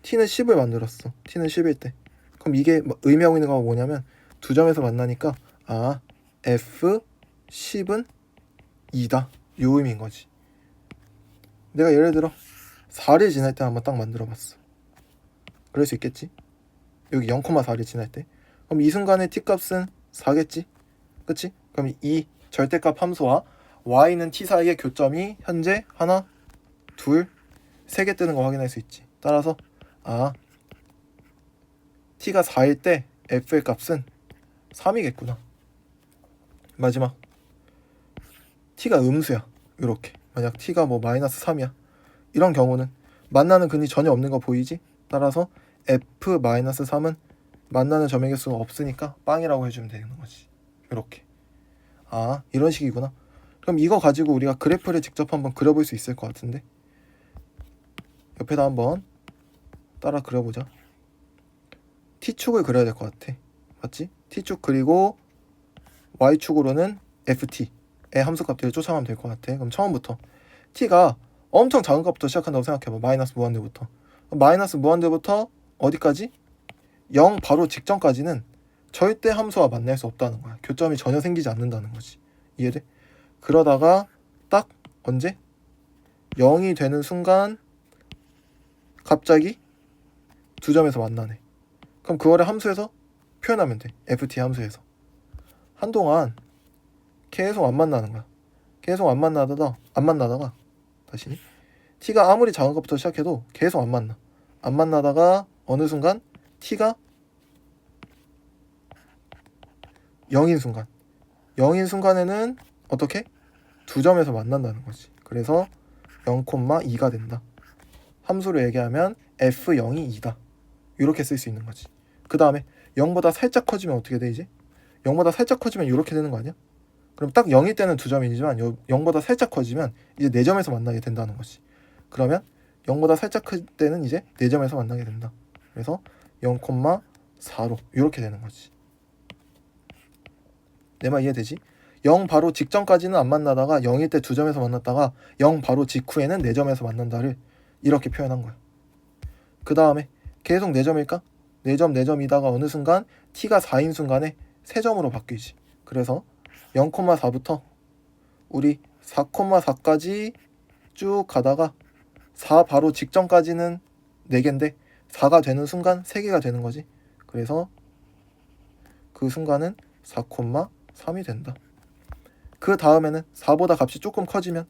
t는 10을 만들었어. t는 10일 때. 그럼 이게 의미하고 있는 건 뭐냐면 두 점에서 만나니까 f10은 2다. 요 의미인 거지. 내가 예를 들어 4를 지날 때 한번 딱 만들어 봤어. 그럴 수 있겠지? 여기 0,4를 지날 때. 그럼 이 순간의 t값은 4겠지? 그치? 그럼 이 절대값 함수와 y는 t 사이의 교점이 현재 하나, 둘, 3개 뜨는 거 확인할 수 있지. 따라서 t가 4일 때 f의 값은 3이겠구나. 마지막 t가 음수야. 이렇게 만약 t가 뭐 마이너스 3이야. 이런 경우는 만나는 근이 전혀 없는 거 보이지? 따라서 f-3은 만나는 점의 개수가 없으니까 빵이라고 해주면 되는 거지. 이렇게. 이런 식이구나. 그럼 이거 가지고 우리가 그래프를 직접 한번 그려볼 수 있을 것 같은데 옆에다 한번 따라 그려보자. t축을 그려야 될 것 같아. 맞지? t축 그리고 y축으로는 ft의 함수값들을 쫓아가면 될 것 같아. 그럼 처음부터 t가 엄청 작은 값부터 시작한다고 생각해봐. 마이너스 무한대부터. 마이너스 무한대부터 어디까지? 0 바로 직전까지는 절대 함수와 만날 수 없다는 거야. 교점이 전혀 생기지 않는다는 거지. 이해돼? 그러다가 딱 언제? 0이 되는 순간 갑자기 두 점에서 만나네. 그럼 그거를 함수에서 표현하면 돼. ft 함수에서. 한동안 계속 안 만나는 거야. 계속 안 만나다가 다시 t가 아무리 작은 것부터 시작해도 계속 안 만나. 안 만나다가 어느 순간 t가 0인 순간 0인 순간에는 어떻게? 두 점에서 만난다는 거지. 그래서 0,2가 된다. 함수로 얘기하면 f0이 2다. 이렇게 쓸 수 있는 거지. 그 다음에 0보다 살짝 커지면 어떻게 돼 이제? 0보다 살짝 커지면 이렇게 되는 거 아니야? 그럼 딱 0일 때는 두 점이지만 0보다 살짝 커지면 이제 4점에서 만나게 된다는 거지. 그러면 0보다 살짝 클 때는 이제 4점에서 만나게 된다. 그래서 0,4로 이렇게 되는 거지. 내 말 이해되지? 0 바로 직전까지는 안 만나다가 0일 때 두 점에서 만났다가 0 바로 직후에는 4점에서 만난다를 이렇게 표현한 거야. 그 다음에 계속 4점일까? 4점 4점이다가 어느 순간 t가 4인 순간에 3점으로 바뀌지. 그래서 0,4부터 우리 4,4까지 쭉 가다가 4 바로 직전까지는 4개인데 4가 되는 순간 3개가 되는 거지. 그래서 그 순간은 4,3이 된다. 그 다음에는 4보다 값이 조금 커지면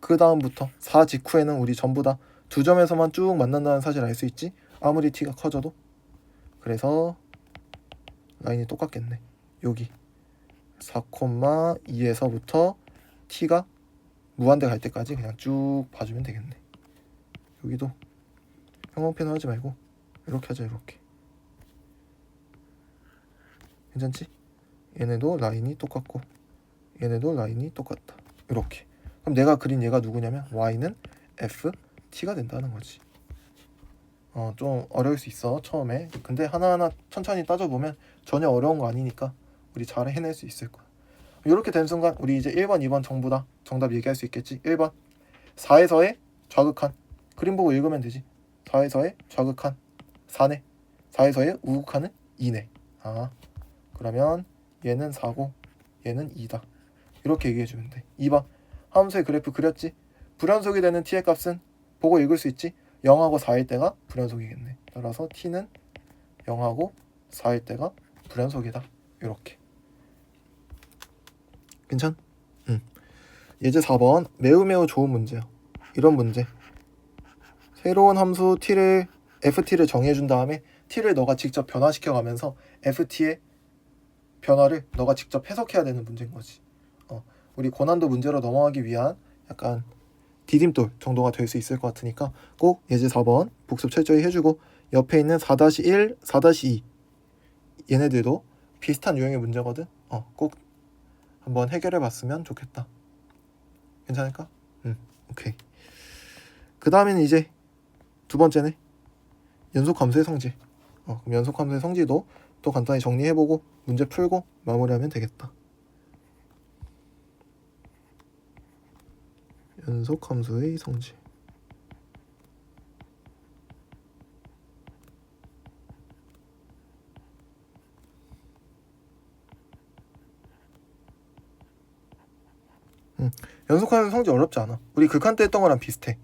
그 다음부터 4 직후에는 우리 전부 다 두 점에서만 쭉 만난다는 사실을 알 수 있지. 아무리 t가 커져도. 그래서 라인이 똑같겠네. 여기 4,2에서부터 t가 무한대 갈 때까지 그냥 쭉 봐주면 되겠네. 여기도 형광펜을 하지 말고 이렇게 하자. 이렇게 괜찮지? 얘네도 라인이 똑같고 얘네도 라인이 똑같다. 이렇게. 그럼 내가 그린 얘가 누구냐면 y는 ft가 된다는 거지. 좀 어려울 수 있어 처음에. 근데 하나하나 천천히 따져보면 전혀 어려운 거 아니니까 우리 잘 해낼 수 있을 거야. 이렇게 된 순간 우리 이제 1번 2번 전부 다 정답 얘기할 수 있겠지. 1번 4에서의 좌극한. 그림 보고 읽으면 되지. 4에서의 좌극한 4네. 4에서의 우극한은 2네. 그러면 얘는 4고 얘는 2다. 이렇게 얘기해주면 돼. 2번 함수의 그래프 그렸지. 불연속이 되는 t의 값은 보고 읽을 수 있지. 0하고 4일 때가 불연속이겠네. 따라서 t는 0하고 4일 때가 불연속이다. 이렇게. 괜찮? 예제 4번 매우 좋은 문제야. 이런 문제. 새로운 함수 t를 ft를 정해준 다음에 t를 너가 직접 변화시켜가면서 ft의 변화를 너가 직접 해석해야 되는 문제인 거지. 우리 고난도 문제로 넘어가기 위한 약간 디딤돌 정도가 될 수 있을 것 같으니까 꼭 예제 4번 복습 철저히 해주고 옆에 있는 4-1, 4-2 얘네들도 비슷한 유형의 문제거든. 꼭 한번 해결해 봤으면 좋겠다. 괜찮을까? 오케이. 그 다음에는 이제 두 번째네. 연속함수의 성질. 그럼 연속함수의 성질도 또 간단히 정리해보고 문제 풀고 마무리하면 되겠다. 연속함수의 성질. 연속함수의 성질 어렵지 않아. 우리 극한 때 했던 거랑 비슷해.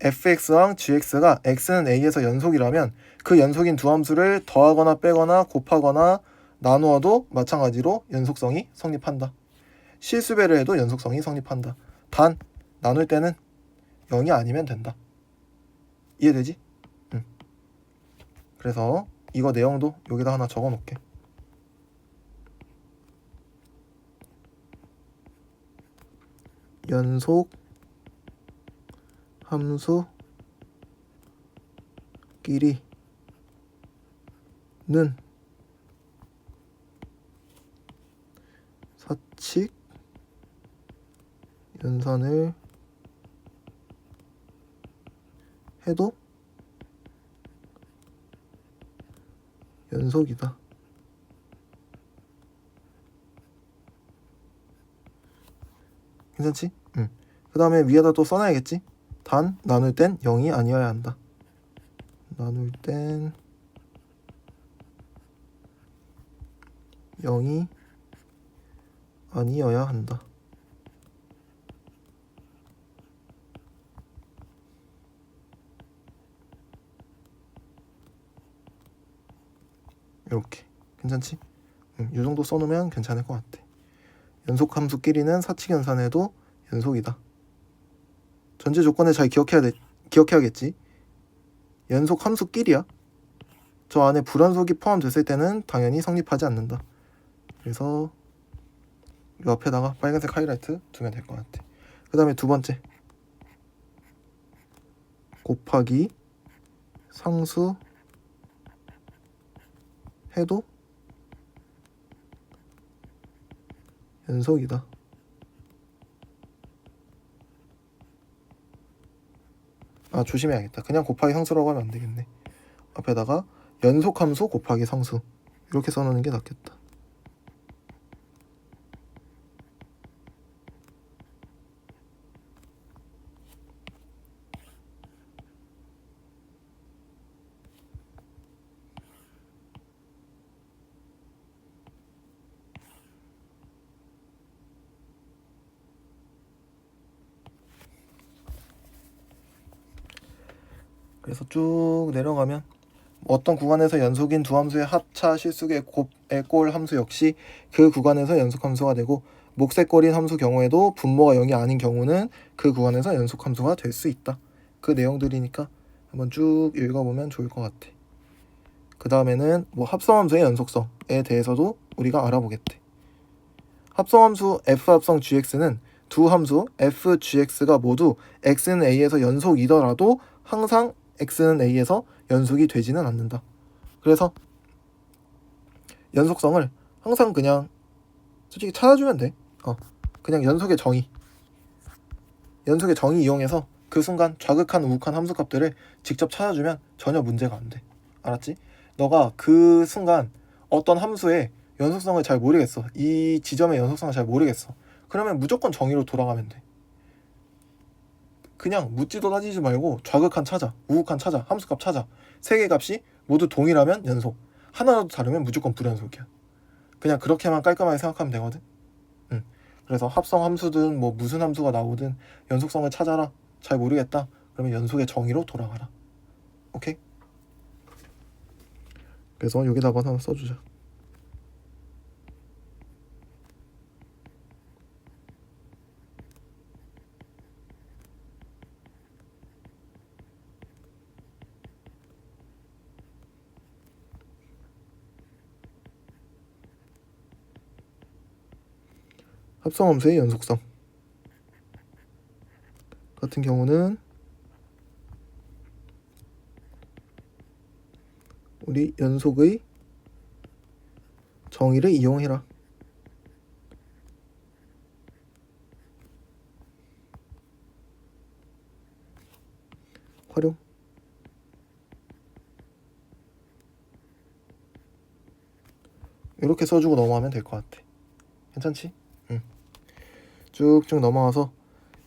fx랑 gx가 x는 a에서 연속이라면 그 연속인 두 함수를 더하거나 빼거나 곱하거나 나누어도 마찬가지로 연속성이 성립한다. 실수배를 해도 연속성이 성립한다. 단 나눌 때는 0이 아니면 된다. 이해되지? 그래서 이거 내용도 여기다 하나 적어 놓을게. 연속 함수끼리는 사칙 연산을 해도 연속이다. 괜찮지? 그 다음에 위에다 또 써놔야겠지? 단 나눌 땐 0이 아니어야 한다. 나눌 땐 0이 아니어야 한다. 이렇게. 괜찮지? 이 정도 써놓으면 괜찮을 것 같아. 연속함수끼리는 사칙연산해도 연속이다. 전제 조건을 잘 기억해야겠지. 연속함수끼리야. 저 안에 불연속이 포함됐을 때는 당연히 성립하지 않는다. 그래서 이 앞에다가 빨간색 하이라이트 두면 될 것 같아. 그 다음에 두 번째 곱하기 상수 해도 연속이다. 조심해야겠다. 그냥 곱하기 상수라고 하면 안 되겠네. 앞에다가 연속함수 곱하기 상수 이렇게 써놓는 게 낫겠다. 그래서 쭉 내려가면 어떤 구간에서 연속인 두 함수의 합차 실수의 꼴 함수 역시 그 구간에서 연속함수가 되고 몫의 함수 경우에도 분모가 0이 아닌 경우는 그 구간에서 연속함수가 될 수 있다. 그 내용들이니까 한번 쭉 읽어보면 좋을 것 같아. 그 다음에는 합성함수의 연속성에 대해서도 우리가 알아보겠대. 합성함수 f합성 gx는 두 함수 f, gx가 모두 x는 a에서 연속이더라도 항상 x는 a에서 연속이 되지는 않는다. 그래서 연속성을 항상 그냥 솔직히 찾아주면 돼. 그냥 연속의 정의 이용해서 그 순간 좌극한 우극한 함수값들을 직접 찾아주면 전혀 문제가 안 돼. 알았지? 너가 그 순간 어떤 함수의 연속성을 잘 모르겠어. 이 지점의 연속성을 잘 모르겠어. 그러면 무조건 정의로 돌아가면 돼. 그냥 묻지도 따지지 말고 좌극한 찾아, 우극한 찾아, 함수값 찾아. 세 개 값이 모두 동일하면 연속, 하나라도 다르면 무조건 불연속이야. 그냥 그렇게만 깔끔하게 생각하면 되거든. 그래서 합성 함수든 무슨 함수가 나오든 연속성을 찾아라. 잘 모르겠다. 그러면 연속의 정의로 돌아가라. 오케이? 그래서 여기다가 하나 써주자. 합성함수의 연속성 같은 경우는 우리 연속의 정의를 이용해라. 활용. 이렇게 써주고 넘어가면 될 것 같아. 괜찮지? 쭉쭉 넘어가서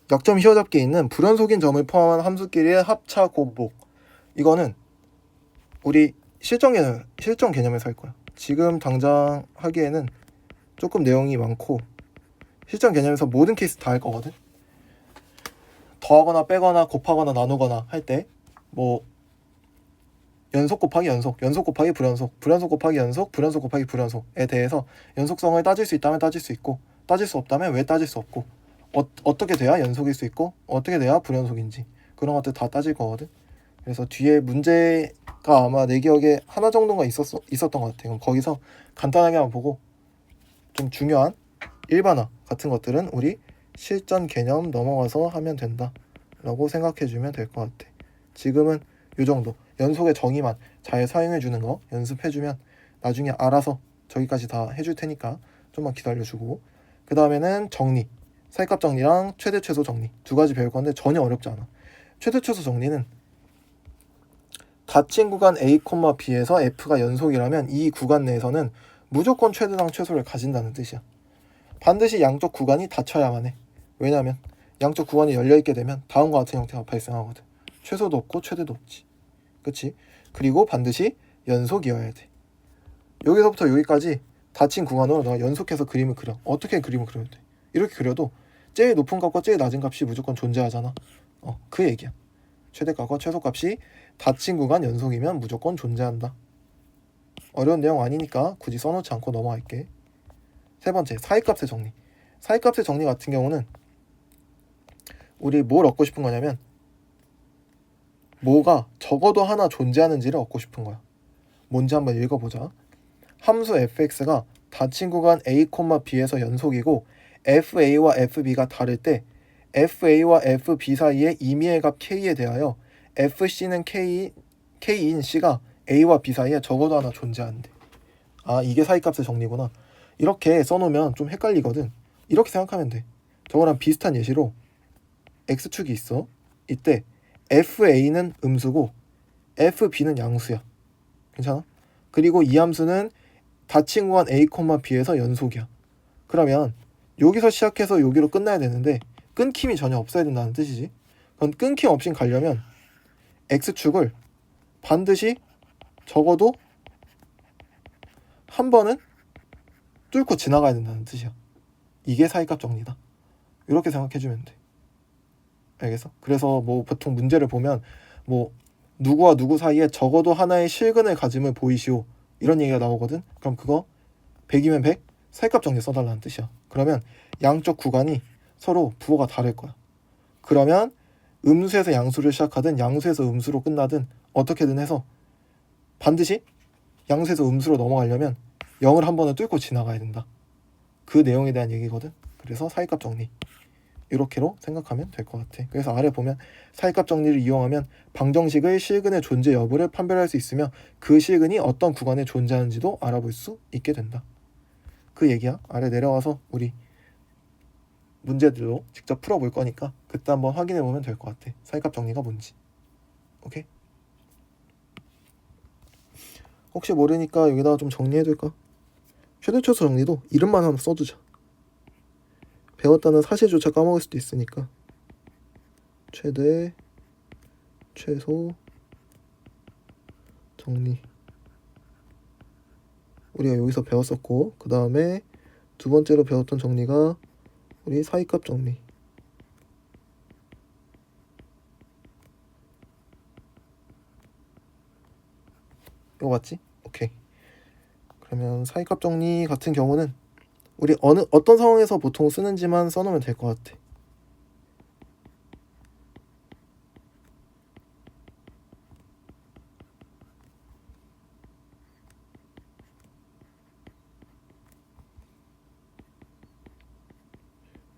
약점 휘어잡기에 있는 불연속인 점을 포함한 함수끼리의 합차 곱목. 이거는 우리 실전 개념에서 할 거야. 지금 당장 하기에는 조금 내용이 많고 실전 개념에서 모든 케이스 다 할 거거든. 더하거나 빼거나 곱하거나 나누거나 할 때 연속 곱하기 연속, 연속 곱하기 불연속, 불연속 곱하기 연속, 불연속 곱하기 불연속에 대해서 연속성을 따질 수 있다면 따질 수 있고 따질 수 없다면 왜 따질 수 없고 어떻게 돼야 연속일 수 있고 어떻게 돼야 불연속인지 그런 것들 다 따질 거거든. 그래서 뒤에 문제가 아마 내 기억에 하나 정도가 있었던 것 같아. 그럼 거기서 간단하게만 보고 좀 중요한 일반화 같은 것들은 우리 실전 개념 넘어가서 하면 된다 라고 생각해주면 될 것 같아. 지금은 이 정도 연속의 정의만 잘 사용해주는 거 연습해주면 나중에 알아서 저기까지 다 해줄 테니까 좀만 기다려주고, 그 다음에는 정리, 사이값 정리랑 최대 최소 정리 두 가지 배울 건데 전혀 어렵지 않아. 최대 최소 정리는 닫힌 구간 A, B에서 F가 연속이라면 이 구간 내에서는 무조건 최대랑 최소를 가진다는 뜻이야. 반드시 양쪽 구간이 닫혀야만 해. 왜냐하면 양쪽 구간이 열려있게 되면 다음과 같은 형태가 발생하거든. 최소도 없고 최대도 없지. 그치? 그리고 반드시 연속이어야 돼. 여기서부터 여기까지 닫힌 구간으로 내가 연속해서 그림을 그려. 어떻게 그림을 그려도 돼. 이렇게 그려도 제일 높은 값과 제일 낮은 값이 무조건 존재하잖아. 그 얘기야. 최대값과 최소값이 닫힌 구간 연속이면 무조건 존재한다. 어려운 내용 아니니까 굳이 써놓지 않고 넘어갈게. 세 번째, 사이값의 정리. 사이값의 정리 같은 경우는 우리 뭘 얻고 싶은 거냐면 뭐가 적어도 하나 존재하는지를 얻고 싶은 거야. 뭔지 한번 읽어보자. 함수 fx가 닫힌 구간 a, b에서 연속이고 FA와 FB가 다를 때 FA와 FB 사이의 임의의 값 K에 대하여 FC는 K인 C가 A와 B 사이에 적어도 하나 존재한대. 아, 이게 사이값의 정리구나. 이렇게 써놓으면 좀 헷갈리거든. 이렇게 생각하면 돼. 저거랑 비슷한 예시로 X축이 있어. 이때 FA는 음수고 FB는 양수야. 괜찮아? 그리고 이 함수는 닫힌 구간 A, B에서 연속이야. 그러면 여기서 시작해서 여기로 끝나야 되는데 끊김이 전혀 없어야 된다는 뜻이지. 그럼 끊김 없이 가려면 X축을 반드시 적어도 한 번은 뚫고 지나가야 된다는 뜻이야. 이게 사이값 정리다. 이렇게 생각해주면 돼. 알겠어? 그래서 뭐 보통 문제를 보면 뭐 누구와 누구 사이에 적어도 하나의 실근을 가짐을 보이시오, 이런 얘기가 나오거든. 그럼 그거 100이면 100 사이값 정리 써달라는 뜻이야. 그러면 양쪽 구간이 서로 부호가 다를 거야. 그러면 음수에서 양수를 시작하든 양수에서 음수로 끝나든 어떻게든 해서 반드시 양수에서 음수로 넘어가려면 0을 한 번은 뚫고 지나가야 된다. 그 내용에 대한 얘기거든. 그래서 사이값 정리 이렇게로 생각하면 될 것 같아. 그래서 아래 보면 사이값 정리를 이용하면 방정식의 실근의 존재 여부를 판별할 수 있으며 그 실근이 어떤 구간에 존재하는지도 알아볼 수 있게 된다. 그 얘기야. 아래 내려와서 우리 문제들로 직접 풀어볼 거니까 그때 한번 확인해 보면 될 것 같아. 사이값 정리가 뭔지. 오케이? 혹시 모르니까 여기다가 좀 정리해둘까? 최대초수 정리도 이름만 하나 써두자. 배웠다는 사실조차 까먹을 수도 있으니까. 최대, 최소, 정리. 우리가 여기서 배웠었고, 그 다음에 두 번째로 배웠던 정리가 우리 사이값 정리. 이거 맞지? 오케이. 그러면 사이값 정리 같은 경우는 우리 어떤 상황에서 보통 쓰는지만 써놓으면 될 것 같아.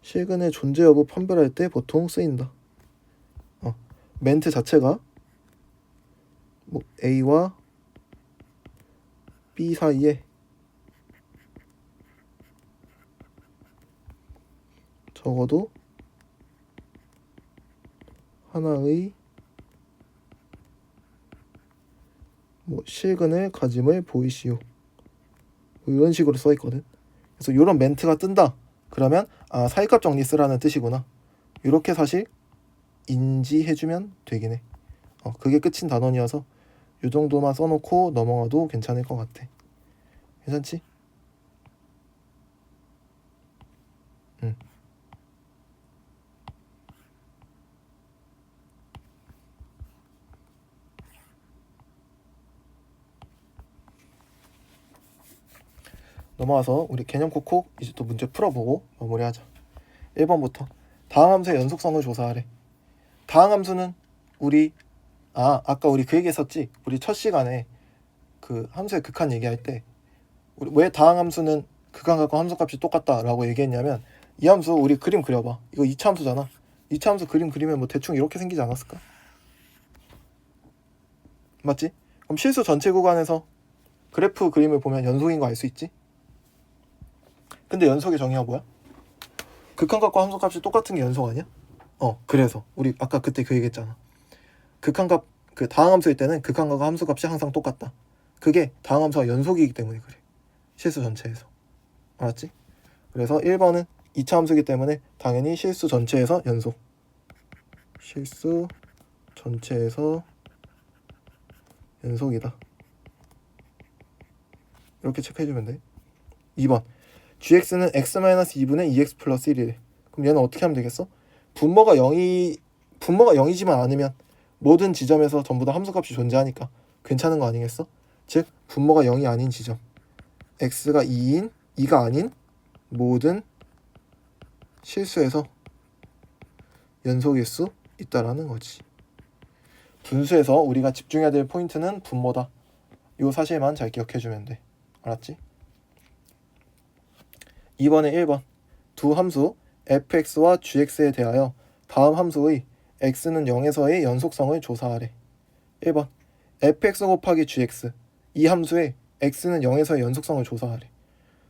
실근의 존재 여부 판별할 때 보통 쓰인다. 멘트 자체가 뭐 A와 B 사이에 적어도 하나의 뭐 실근의 가짐을 보이시오, 뭐 이런 식으로 써 있거든. 그래서 이런 멘트가 뜬다. 그러면 아, 사이값 정리 쓰라는 뜻이구나. 이렇게 사실 인지해주면 되긴 해. 그게 끝인 단원이어서 이 정도만 써놓고 넘어가도 괜찮을 것 같아. 괜찮지? 응. 넘어와서 우리 개념 콕콕 이제 또 문제 풀어보고 마무리하자. 1번부터 다항 함수의 연속성을 조사하래. 다항 함수는 우리 아까 우리 그 얘기했었지. 우리 첫 시간에 그 함수의 극한 얘기할 때 우리 왜 다항 함수는 극한값과 함수값이 똑같다라고 얘기했냐면, 이 함수 우리 그림 그려봐. 이거 2차 함수잖아. 2차 함수 그림 그리면 뭐 대충 이렇게 생기지 않았을까? 맞지? 그럼 실수 전체 구간에서 그래프 그림을 보면 연속인 거 알 수 있지? 근데 연속의 정의가 뭐야? 극한값과 함수값이 똑같은 게 연속 아니야? 그래서 우리 아까 그때 그 얘기했잖아. 극한값 그 다항함수일 때는 극한값과 함수값이 항상 똑같다. 그게 다항함수가 연속이기 때문에 그래. 실수 전체에서. 알았지? 그래서 1번은 2차 함수이기 때문에 당연히 실수 전체에서 연속. 실수 전체에서 연속이다. 이렇게 체크해주면 돼. 2번 gx는 x-2분의 2x 플러스 1이래. 그럼 얘는 어떻게 하면 되겠어? 분모가 0이지만 않으면 모든 지점에서 전부 다 함수값이 존재하니까 괜찮은 거 아니겠어? 즉 분모가 0이 아닌 지점, x가 2가 아닌 모든 실수에서 연속일 수 있다라는 거지. 분수에서 우리가 집중해야 될 포인트는 분모다. 이 사실만 잘 기억해주면 돼. 알았지? 2번에 1번 두 함수 fx와 gx에 대하여 다음 함수의 x는 0에서의 연속성을 조사하래. 1번 fx 곱하기 gx 이 함수의 x는 0에서의 연속성을 조사하래.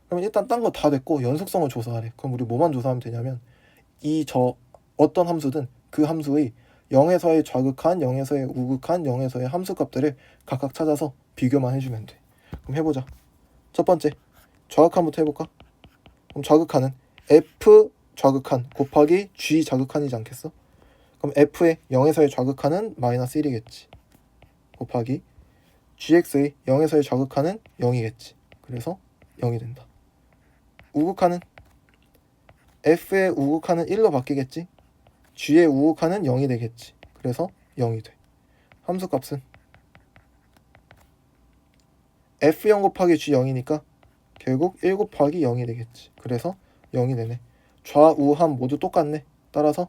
그러면 일단 딴 거 다 됐고 연속성을 조사하래. 그럼 우리 뭐만 조사하면 되냐면 어떤 함수든 그 함수의 0에서의 좌극한, 0에서의 우극한, 0에서의 함수값들을 각각 찾아서 비교만 해주면 돼. 그럼 해보자. 첫 번째 좌극한부터 해볼까? 그럼 좌극한은 f 좌극한 곱하기 g 좌극한이지 않겠어? 그럼 f의 0에서의 좌극한은 마이너스 1이겠지. 곱하기 gx의 0에서의 좌극한은 0이겠지. 그래서 0이 된다. 우극한은 f의 우극한은 1로 바뀌겠지. g의 우극한은 0이 되겠지. 그래서 0이 돼. 함수값은 f0 곱하기 g0이니까 결국 1 곱하기 0이 되겠지. 그래서 0이 되네. 좌우함 모두 똑같네. 따라서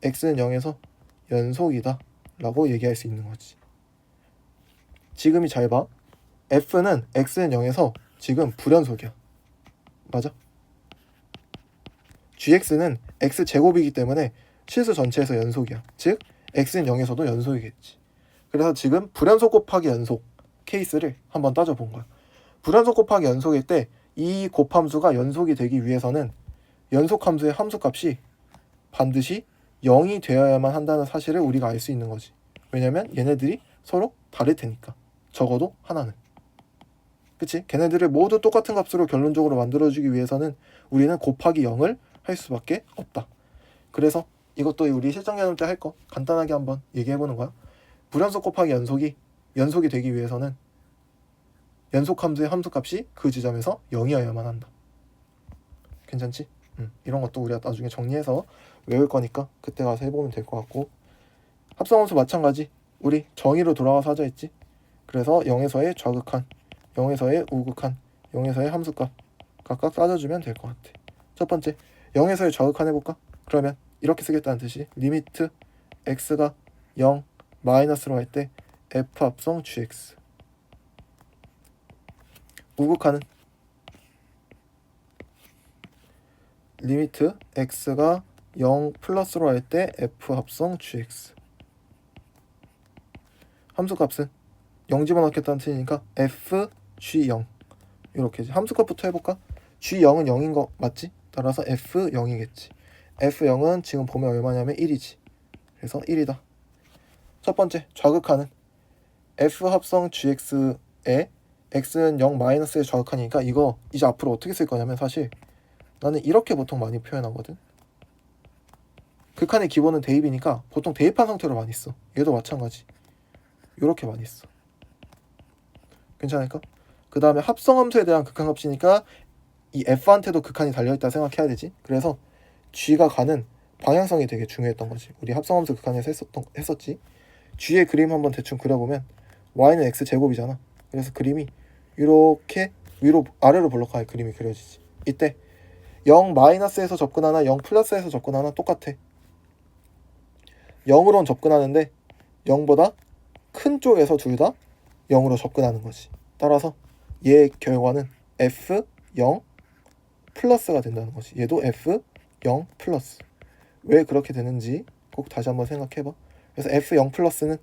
x는 0에서 연속이다 라고 얘기할 수 있는 거지. 지금이 잘 봐. f는 x는 0에서 지금 불연속이야. 맞아? gx는 x제곱이기 때문에 실수 전체에서 연속이야. 즉 x는 0에서도 연속이겠지. 그래서 지금 불연속 곱하기 연속 케이스를 한번 따져본 거야. 불연속 곱하기 연속일 때 이 곱함수가 연속이 되기 위해서는 연속함수의 함수값이 반드시 0이 되어야만 한다는 사실을 우리가 알 수 있는 거지. 왜냐면 얘네들이 서로 다를 테니까. 적어도 하나는. 그치? 걔네들을 모두 똑같은 값으로 결론적으로 만들어주기 위해서는 우리는 곱하기 0을 할 수밖에 없다. 그래서 이것도 우리 실전 개념 때 할 거 간단하게 한번 얘기해보는 거야. 불연속 곱하기 연속이 되기 위해서는 연속함수의 함수값이 그 지점에서 0이어야만 한다. 괜찮지? 이런 것도 우리가 나중에 정리해서 외울 거니까 그때 가서 해보면 될 것 같고, 합성함수 마찬가지. 우리 정의로 돌아가서 하자 했지. 그래서 0에서의 좌극한, 0에서의 우극한, 0에서의 함수값 각각 따져주면 될 것 같아. 첫 번째 0에서의 좌극한 해볼까? 그러면 이렇게 쓰겠다는 뜻이 리미트 x가 0 마이너스로 할 때 f 합성 gx. 우극한은 리미트 x가 0 플러스로 할 때 f 합성 gx. 함수값은 0 집어넣겠다는 뜻이니까 f g0 이렇게. 함수값부터 해볼까? g0은 0인 거 맞지? 따라서 f0이겠지. f0은 지금 보면 얼마냐면 1이지. 그래서 1이다. 첫 번째 좌극한은 f 합성 gx에 x는 0 마이너스의 좌극하니까 이거 이제 앞으로 어떻게 쓸 거냐면, 사실 나는 이렇게 보통 많이 표현하거든. 극한의 기본은 대입이니까 보통 대입한 상태로 많이 써. 얘도 마찬가지. 이렇게 많이 써. 괜찮을까? 그 다음에 합성함수에 대한 극한값이니까 이 f한테도 극한이 달려있다 생각해야 되지. 그래서 g가 가는 방향성이 되게 중요했던 거지. 우리 합성함수 극한에서 했었지. g의 그림 한번 대충 그려보면 y는 x제곱이잖아. 그래서 그림이 이렇게 위로 아래로 블록하게 그림이 그려지지. 이때 0 마이너스에서 접근하나 0 플러스에서 접근하나 똑같아. 0으로는 접근하는데 0보다 큰 쪽에서 둘 다 0으로 접근하는 거지. 따라서 얘의 결과는 f0 플러스가 된다는 거지. 얘도 f0 플러스. 왜 그렇게 되는지 꼭 다시 한번 생각해봐. 그래서 f0 플러스는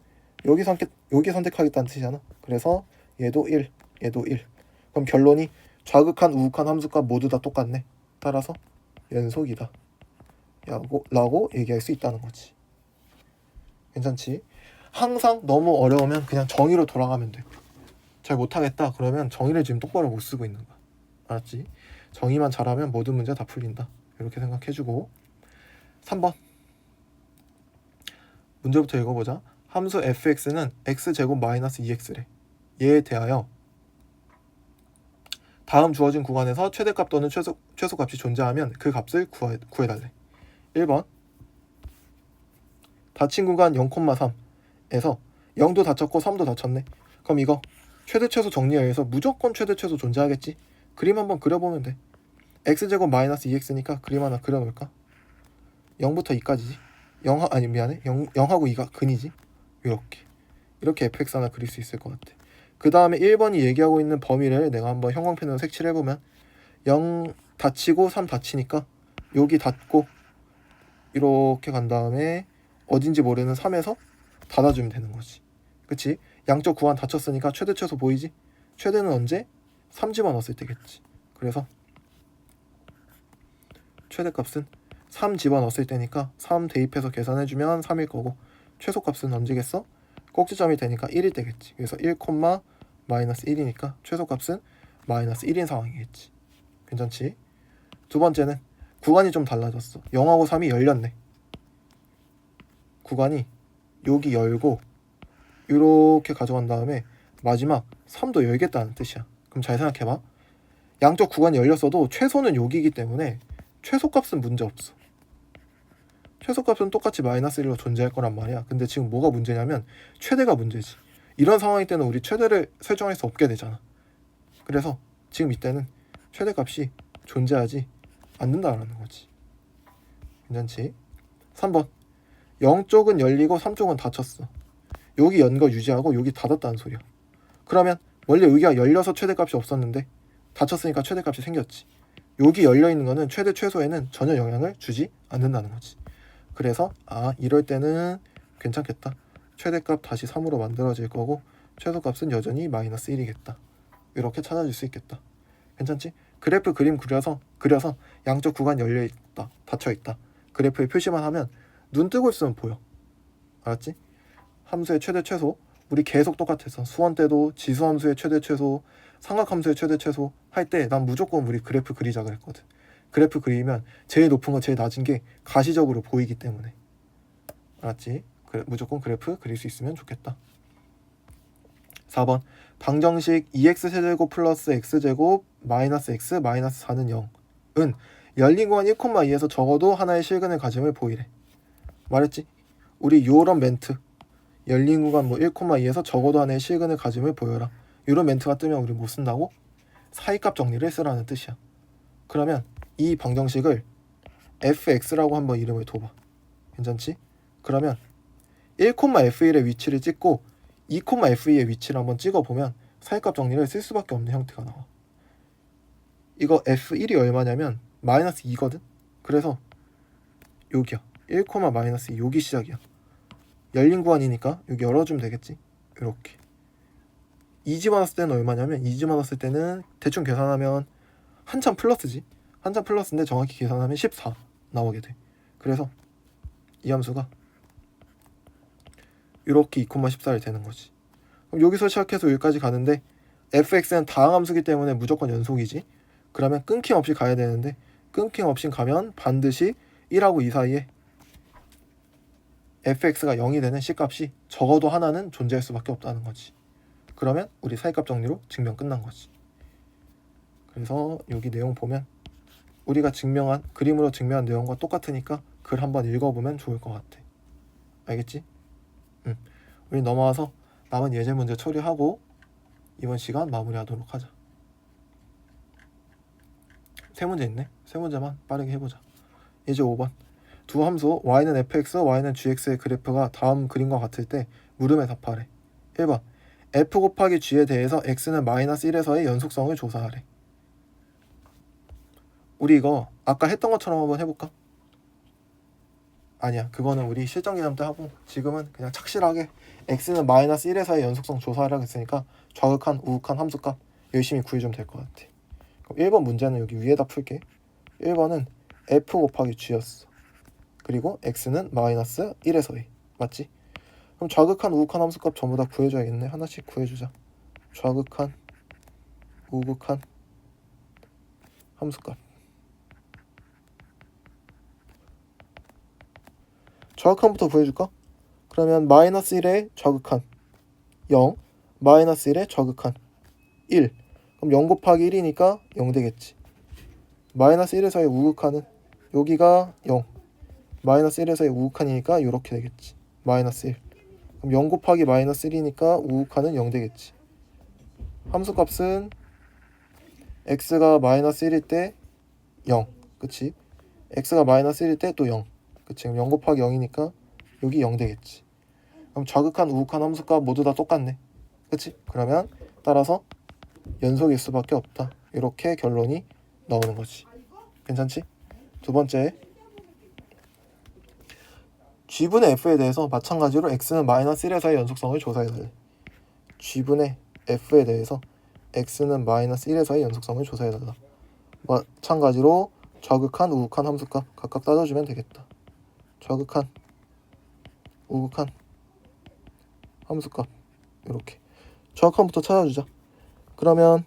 여기 선택하겠다는 뜻이잖아. 그래서 얘도 1, 얘도 1. 그럼 결론이 좌극한, 우극한 함수값 모두 다 똑같네. 따라서 연속이다 라고 얘기할 수 있다는 거지. 괜찮지? 항상 너무 어려우면 그냥 정의로 돌아가면 돼. 잘 못하겠다 그러면 정의를 지금 똑바로 못 쓰고 있는 거야. 알았지? 정의만 잘하면 모든 문제 다 풀린다. 이렇게 생각해주고, 3번 문제부터 읽어보자. 함수 fx는 x제곱 마이너스 2x래. 얘에 대하여 다음 주어진 구간에서 최대값 또는 최소값이 존재하면 그 값을 구해달래. 1번 닫힌 구간 0,3에서 0도 닫혔고 3도 닫혔네. 그럼 이거 최대 최소 정리에 의해서 무조건 최대 최소 존재하겠지. 그림 한번 그려보면 돼. x제곱 마이너스 2x니까 그림 하나 그려놓을까? 0부터 2까지지. 0하고 2가 근이지. 이렇게 fx 하나 그릴 수 있을 것 같아. 그 다음에 1번이 얘기하고 있는 범위를 내가 한번 형광펜으로 색칠해보면 닫히고 3 닫히니까 여기 닫고 이렇게 간 다음에 어딘지 모르는 3에서 닫아주면 되는 거지. 그치? 양쪽 구간 닫혔으니까 최대 최소 보이지? 최대는 언제? 3 집어넣었을 때겠지. 그래서 최대값은 3 집어넣었을 때니까 3 대입해서 계산해주면 3일 거고, 최소값은 언제겠어? 꼭지점이 되니까 1일 때겠지. 그래서 1, 마이너스 1이니까 최소값은 마이너스 1인 상황이겠지. 괜찮지? 두 번째는 구간이 좀 달라졌어. 0하고 3이 열렸네. 구간이 여기 열고 이렇게 가져간 다음에 마지막 3도 열겠다는 뜻이야. 그럼 잘 생각해봐. 양쪽 구간이 열렸어도 최소는 여기이기 때문에 최소값은 문제없어. 최소값은 똑같이 마이너스 1로 존재할 거란 말이야. 근데 지금 뭐가 문제냐면 최대가 문제지. 이런 상황일 때는 우리 최대를 설정할 수 없게 되잖아. 그래서 지금 이때는 최대값이 존재하지 않는다라는 거지. 괜찮지? 3번 0쪽은 열리고 3쪽은 닫혔어. 여기 연 거 유지하고 여기 닫았다는 소리야. 그러면 원래 여기가 열려서 최대값이 없었는데 닫혔으니까 최대값이 생겼지. 여기 열려있는 거는 최대 최소에는 전혀 영향을 주지 않는다는 거지. 그래서 이럴 때는 괜찮겠다. 최대값 다시 3으로 만들어질 거고 최소값은 여전히 마이너스 1이겠다. 이렇게 찾아줄 수 있겠다. 괜찮지? 그래프 그림 그려서 양쪽 구간 열려있다, 닫혀있다. 그래프에 표시만 하면 눈 뜨고 있으면 보여. 알았지? 함수의 최대 최소 우리 계속 똑같았어. 수원 때도 지수함수의 최대 최소, 삼각함수의 최대 최소 할 때 난 무조건 우리 그래프 그리자 그랬거든. 그래프 그리면 제일 높은 거 제일 낮은 게 가시적으로 보이기 때문에. 알았지? 무조건 그래프 그릴 수 있으면 좋겠다. 4번 방정식 2x제곱 플러스 x제곱 마이너스 x 마이너스 4는 0은 열린 구간 1,2에서 적어도 하나의 실근을 가짐을 보이래. 말했지? 우리 요런 멘트 열린 구간 1,2에서 적어도 하나의 실근을 가짐을 보여라. 이런 멘트가 뜨면 우리 못 쓴다고? 사이값 정리를 쓰라는 뜻이야. 그러면 이 방정식을 fx라고 한번 이름을 둬봐. 괜찮지? 그러면 1,f1의 위치를 찍고 2,f2의 위치를 한번 찍어보면 사이값 정리를 쓸 수밖에 없는 형태가 나와. 이거 f1이 얼마냐면 마이너스 2거든? 그래서 여기야. 1, 마이너스 2 여기 시작이야. 열린 구간이니까 여기 열어주면 되겠지? 이렇게 2 집어넣었을 때는 얼마냐면 2 집어넣었을 때는 대충 계산하면 한참 플러스지. 한참 플러스인데 정확히 계산하면 14 나오게 돼. 그래서 이 함수가 이렇게 2,14이 되는 거지. 그럼 여기서 시작해서 여기까지 가는데 fx는 다항함수기 때문에 무조건 연속이지. 그러면 끊김없이 가야 되는데 끊김없이 가면 반드시 1하고 2 사이에 fx가 0이 되는 c값이 적어도 하나는 존재할 수밖에 없다는 거지. 그러면 우리 사이값 정리로 증명 끝난 거지. 그래서 여기 내용 보면 우리가 증명한 그림으로 증명한 내용과 똑같으니까 글 한번 읽어보면 좋을 것 같아. 알겠지? 우리 넘어와서 남은 예제 문제 처리하고 이번 시간 마무리하도록 하자. 세 문제 있네. 세 문제만 빠르게 해보자. 예제 5번 두 함수 y는 fx, y는 gx의 그래프가 다음 그림과 같을 때 물음에 답하래. 1번 f 곱하기 g에 대해서 x는 마이너스 1에서의 연속성을 조사하래. 우리 이거 아까 했던 것처럼 한번 해볼까? 아니야, 그거는 우리 실전기념 때 하고 지금은 그냥 착실하게 x는 마이너스 1에서의 연속성 조사하라고 했으니까 좌극한 우극한 함수값 열심히 구해주면 될 것 같아. 그럼 1번 문제는 여기 위에다 풀게. 1번은 f 곱하기 g였어. 그리고 x는 마이너스 1에서의, 맞지? 그럼 좌극한 우극한 함수값 전부 다 구해줘야겠네. 하나씩 구해주자. 좌극한 우극한 함수값. 좌극한부터 구해줄까? 그러면 마이너스 1의 좌극한 0, 마이너스 1의 좌극한 1. 그럼 0 곱하기 1이니까 0 되겠지. 마이너스 1에서의 우극한은 여기가 0, 마이너스 1에서의 우극한이니까 이렇게 되겠지. 마이너스 1. 그럼 0 곱하기 마이너스 1이니까 우극한은 0 되겠지. 함수값은 x가 마이너스 1일 때 0, 그치? x가 마이너스 1일 때 또 0, 그치? 그럼 0 곱하기 0이니까 여기 0 되겠지. 그럼 좌극한 우극한 함수값 모두 다 똑같네, 그치? 그러면 따라서 연속일 수밖에 없다. 이렇게 결론이 나오는 거지. 괜찮지? 두 번째, G분의 F에 대해서 마찬가지로 X는 마이너스 1에서의 연속성을 조사해달래. G분의 F에 대해서 X는 마이너스 1에서의 연속성을 조사해달라. 마찬가지로 좌극한, 우극한 함수값 각각 따져주면 되겠다. 좌극한, 우극한 함수값 이렇게 좌극한부터 찾아주자. 그러면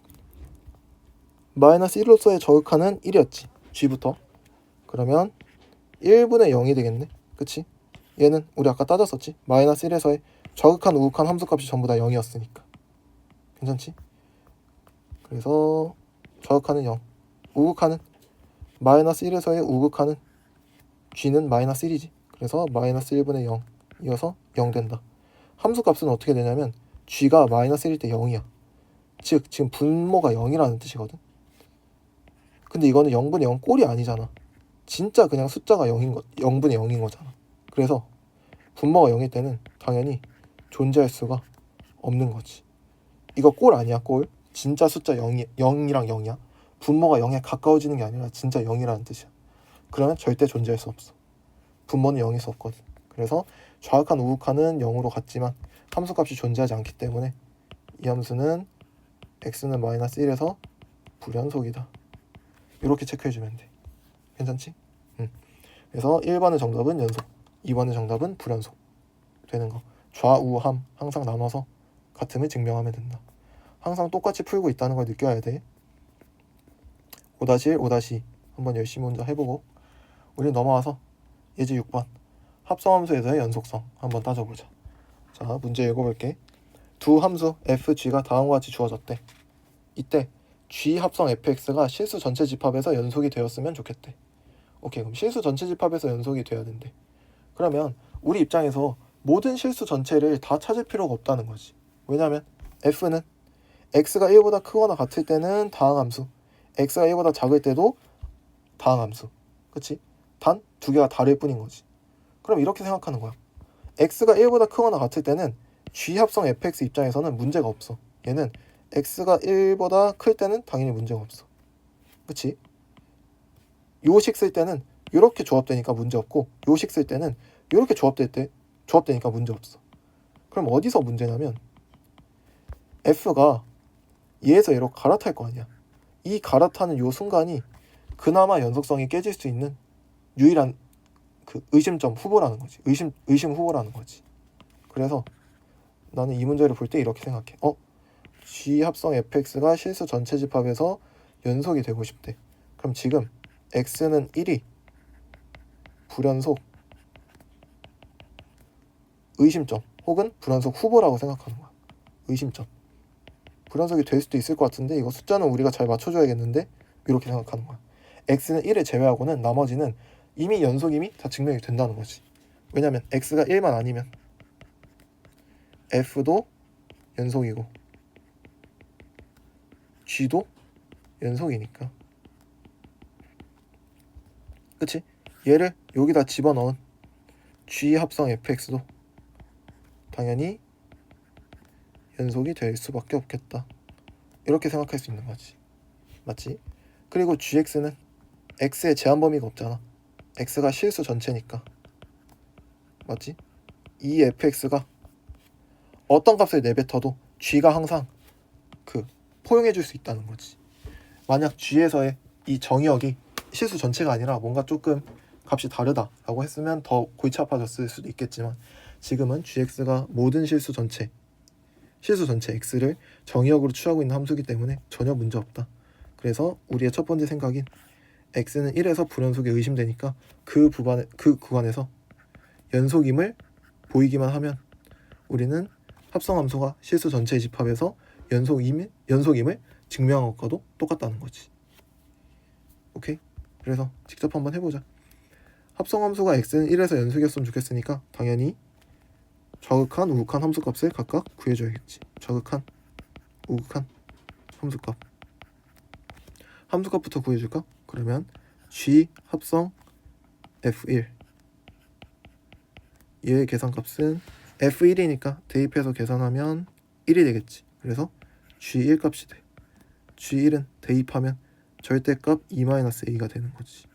마이너스 1로서의 좌극한은 1이었지. G부터. 그러면 1분의 0이 되겠네. 그치? 얘는 우리 아까 따졌었지. 마이너스 1에서의 좌극한, 우극한 함수값이 전부 다 0이었으니까. 괜찮지? 그래서 좌극한은 0, 우극한은 마이너스 1에서의 우극한은 G는 마이너스 1이지. 그래서 마이너스 1분의 0 이어서 0 된다. 함수값은 어떻게 되냐면 G가 마이너스 1일 때 0이야. 즉 지금 분모가 0이라는 뜻이거든. 근데 이거는 0분의 0 꼴이 아니잖아. 진짜 그냥 숫자가 0분의 0인 거잖아. 그래서 분모가 0일 때는 당연히 존재할 수가 없는 거지. 이거 꼴 아니야, 꼴. 진짜 숫자 0이랑 0이야. 분모가 0에 가까워지는 게 아니라 진짜 0이라는 뜻이야. 그러면 절대 존재할 수 없어. 분모는 0일 수 없거든. 그래서 좌극한, 우극한은 0으로 같지만 함수값이 존재하지 않기 때문에 이 함수는 x는 마이너스 1에서 불연속이다. 이렇게 체크해주면 돼. 괜찮지? 그래서 1번의 정답은 연속, 2번의 정답은 불연속 되는 거. 좌우함 항상 나눠서 같음을 증명하면 된다. 항상 똑같이 풀고 있다는 걸 느껴야 돼. 5-1, 5-2 한번 열심히 혼자 해보고 우리 넘어와서 예제 6번 합성함수에서의 연속성 한번 따져보자. 자, 문제 읽어볼게. 두 함수 fg가 다음과 같이 주어졌대. 이때 g 합성 fx가 실수 전체 집합에서 연속이 되었으면 좋겠대. 오케이, 그럼 실수 전체 집합에서 연속이 돼야 된대. 그러면 우리 입장에서 모든 실수 전체를 다 찾을 필요가 없다는 거지. 왜냐면 f는 x가 1보다 크거나 같을 때는 다항함수, x가 1보다 작을 때도 다항함수. 그치? 단 두 개가 다를 뿐인 거지. 그럼 이렇게 생각하는 거야. x가 1보다 크거나 같을 때는 g 합성 fx 입장에서는 문제가 없어. 얘는 x가 1보다 클 때는 당연히 문제가 없어. 그치? 요식 쓸 때는 이렇게 조합되니까 문제 없고, 요식 쓸 때는 이렇게 조합되니까 문제 없어. 그럼 어디서 문제냐면 f가 얘에서 얘로 갈아탈 거 아니야. 이 갈아타는 요 순간이 그나마 연속성이 깨질 수 있는 유일한 그 의심점 후보라는 거지. 의심 후보라는 거지. 그래서 나는 이 문제를 볼 때 이렇게 생각해. G 합성 fx가 실수 전체 집합에서 연속이 되고 싶대. 그럼 지금 x는 1이 불연속 의심점 혹은 불연속 후보라고 생각하는 거야. 의심점. 불연속이 될 수도 있을 것 같은데 이거 숫자는 우리가 잘 맞춰줘야겠는데 이렇게 생각하는 거야. x는 1을 제외하고는 나머지는 이미 연속임이 다 증명이 된다는 거지. 왜냐면 x가 1만 아니면 f도 연속이고 g도 연속이니까. 그치? 얘를 여기다 집어넣은 g 합성 fx도 당연히 연속이 될 수밖에 없겠다. 이렇게 생각할 수 있는 거지. 맞지? 그리고 gx는 x의 제한 범위가 없잖아. x가 실수 전체니까. 맞지? 이 fx가 어떤 값을 내뱉어도 g가 항상 포용해 줄 수 있다는 거지. 만약 g에서의 이 정의역이 실수 전체가 아니라 뭔가 조금 값이 다르다라고 했으면 더 골치 아파졌을 수도 있겠지만 지금은 gx가 모든 실수 전체 x를 정의역으로 취하고 있는 함수이기 때문에 전혀 문제 없다. 그래서 우리의 첫 번째 생각인 x는 1에서 불연속이 의심되니까 그 구간에서 연속임을 보이기만 하면 우리는 합성함수가 실수 전체의 집합에서 연속임을 증명한 것과도 똑같다는 거지. 오케이? 그래서 직접 한번 해보자. 합성함수가 x는 1에서 연속이었으면 좋겠으니까 당연히 좌극한, 우극한 함수값을 각각 구해줘야겠지. 좌극한, 우극한 함수값. 함수값부터 구해줄까? 그러면 g 합성 f1 얘의 계산값은 f1이니까 대입해서 계산하면 1이 되겠지. 그래서 g1 값이 돼. g1은 대입하면 절대값 2-a가 되는 거지.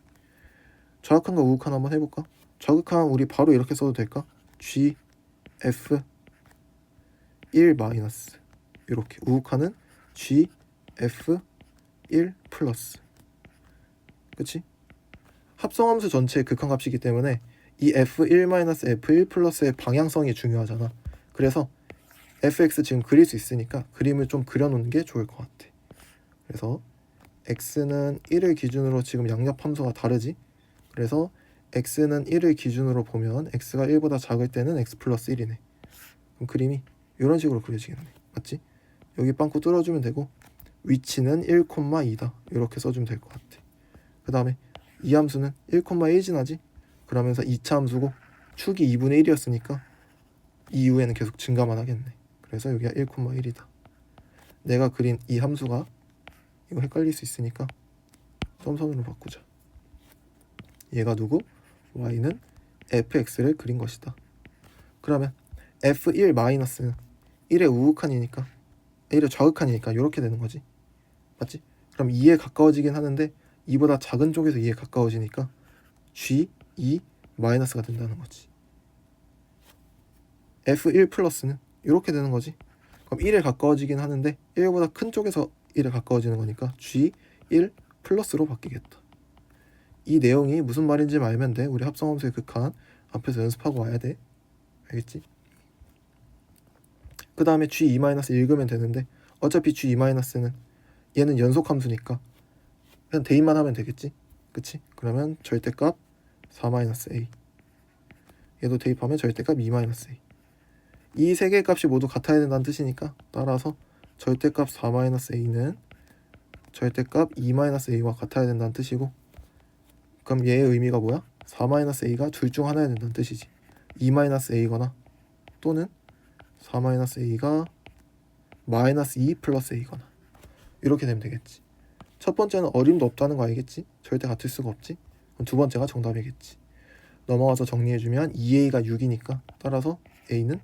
좌극한과 우극한 한번 해볼까? 좌극한 우리 바로 이렇게 써도 될까? g f 1 마이너스 이렇게. 우극한은 g f 1 플러스. 그치? 합성함수 전체의 극한값이기 때문에 이 f1 f1 플러스의 방향성이 중요하잖아. 그래서 fx 지금 그릴 수 있으니까 그림을 좀 그려놓는 게 좋을 것 같아. 그래서 x는 1을 기준으로 지금 양옆함수가 다르지. 그래서 x는 1을 기준으로 보면 x가 1보다 작을 때는 x 플러스 1이네. 그럼 그림이 이런 식으로 그려지겠네. 맞지? 여기 빵꾸 뚫어주면 되고 위치는 1,2다 이렇게 써주면 될 것 같아. 그 다음에 이 함수는 1,1 지나지? 그러면서 2차 함수고 축이 2분의 1이었으니까 이후에는 계속 증가만 하겠네. 그래서 여기가 1,1이다. 내가 그린 이 함수가 이거 헷갈릴 수 있으니까 점선으로 바꾸자. 얘가 누구? y는 fx를 그린 것이다. 그러면 f1 마이너스는 1의 우극한이니까 1의 좌극한이니까 이렇게 되는 거지. 맞지? 그럼 2에 가까워지긴 하는데 2보다 작은 쪽에서 2에 가까워지니까 g2 마이너스가 된다는 거지. f1 플러스는 이렇게 되는 거지. 그럼 1에 가까워지긴 하는데 1보다 큰 쪽에서 1에 가까워지는 거니까 g1 플러스로 바뀌겠다. 이 내용이 무슨 말인지 알면 돼. 우리 합성함수의 극한 앞에서 연습하고 와야 돼. 알겠지? 그 다음에 g2 읽으면 되는데 어차피 g2는 얘는 연속함수니까 그냥 대입만 하면 되겠지? 그치? 그러면 절대값 4-a, 얘도 대입하면 절대값 2-a. 이 세 개의 값이 모두 같아야 된다는 뜻이니까 따라서 절대값 4-a는 절대값 2-a와 같아야 된다는 뜻이고, 그럼 얘의 의미가 뭐야? 4-a가 둘 중 하나여야 된다는 뜻이지. 2-a거나 또는 4-a가 -2 플러스 a거나 이렇게 되면 되겠지. 첫 번째는 어림도 없다는 거 알겠지? 절대 같을 수가 없지. 그럼 두 번째가 정답이겠지. 넘어가서 정리해주면 2a가 6이니까 따라서 a는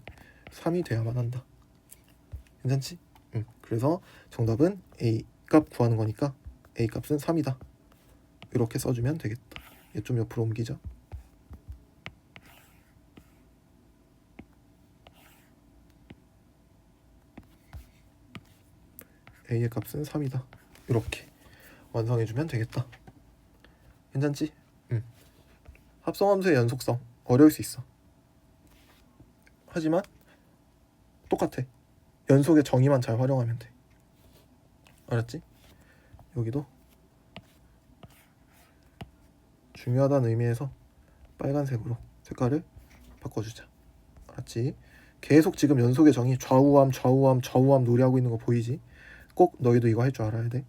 3이 돼야만 한다. 괜찮지? 그래서 정답은 a 값 구하는 거니까 a 값은 3이다. 이렇게 써주면 되겠다. 얘 좀 옆으로 옮기자. a의 값은 3이다. 이렇게 완성해주면 되겠다. 괜찮지? 합성함수의 연속성 어려울 수 있어. 하지만 똑같아. 연속의 정의만 잘 활용하면 돼. 알았지? 여기도 중요하다는 의미에서 빨간색으로 색깔을 바꿔주자. 알았지? 계속 지금 연속의 정의 좌우함 놀이하고 있는 거 보이지? 꼭 너희도 이거 할 줄 알아야 돼.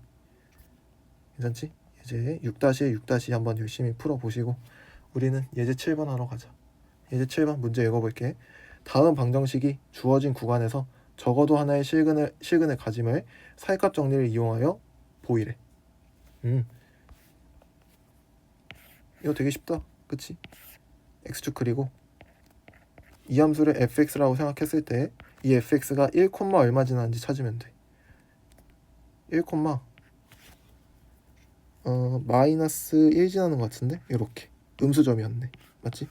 괜찮지? 이제 6-6- 한번 열심히 풀어보시고 우리는 예제 7번 하러 가자. 예제 7번 문제 읽어볼게. 다음 방정식이 주어진 구간에서 적어도 하나의 실근의 가짐을 사이값 정리를 이용하여 보이래. 이거 되게 쉽다. 그치? x축 그리고 이 함수를 fx라고 생각했을 때 이 fx가 1, 얼마 지나는지 찾으면 돼. 1, 마이너스 1 지나는 것 같은데? 이렇게 음수점이었네. 맞지?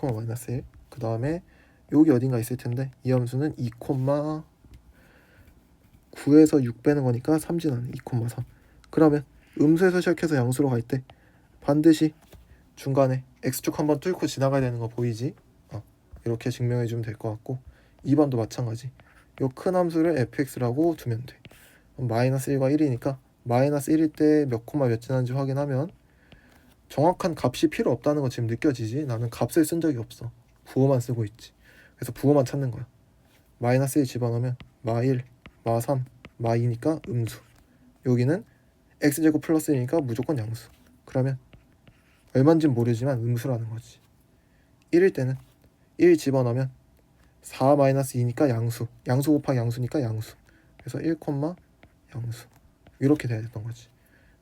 마이너스 1. 그 다음에 여기 어딘가 있을 텐데 이 함수는 2,9에서 6 빼는 거니까 3 지나는 2,3. 그러면 음수에서 시작해서 양수로 갈 때 반드시 중간에 x축 한번 뚫고 지나가야 되는 거 보이지? 이렇게 증명해 주면 될 것 같고 2번도 마찬가지. 요 큰 함수를 fx라고 두면 돼. 마이너스 1과 1이니까 마이너스 1일 때 몇 콤마 몇 지나는지 확인하면 정확한 값이 필요 없다는 거 지금 느껴지지? 나는 값을 쓴 적이 없어. 부호만 쓰고 있지. 그래서 부호만 찾는 거야. 마이너스 1 집어넣으면 마1, 마3, 마2니까 음수. 여기는 x제곱 플러스 1이니까 무조건 양수. 그러면 얼마인진 모르지만 음수라는 거지. 1일 때는 1 집어넣으면 4-2니까 양수. 양수 곱하기 양수니까 양수. 그래서 1, 양수. 이렇게 돼야 됐던 거지.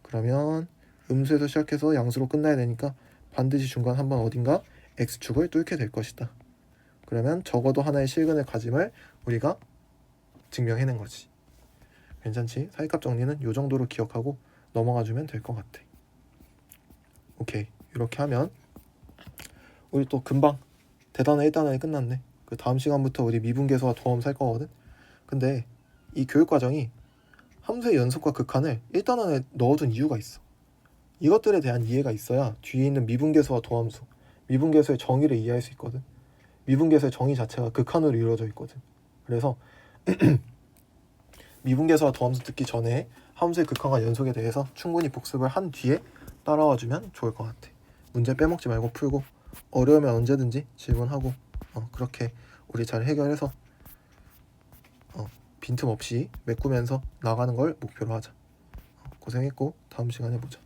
그러면 음수에서 시작해서 양수로 끝나야 되니까 반드시 중간 한번 어딘가 x축을 뚫게 될 것이다. 그러면 적어도 하나의 실근의 가짐을 우리가 증명해낸 거지. 괜찮지? 사이값 정리는 이 정도로 기억하고 넘어가주면 될 것 같아. 오케이. 이렇게 하면 우리 또 금방 대단원 1단원이 끝났네. 그 다음 시간부터 우리 미분계수와 도엄 살 거거든. 근데 이 교육과정이 함수의 연속과 극한을 1단원에 넣어둔 이유가 있어. 이것들에 대한 이해가 있어야 뒤에 있는 미분계수와 도함수, 미분계수의 정의를 이해할 수 있거든. 미분계수의 정의 자체가 극한으로 이루어져 있거든. 그래서 미분계수와 도함수 듣기 전에 함수의 극한과 연속에 대해서 충분히 복습을 한 뒤에 따라와주면 좋을 것 같아. 문제 빼먹지 말고 풀고 어려우면 언제든지 질문하고 그렇게 우리 잘 해결해서 빈틈없이 메꾸면서 나가는 걸 목표로 하자. 고생했고 다음 시간에 보자.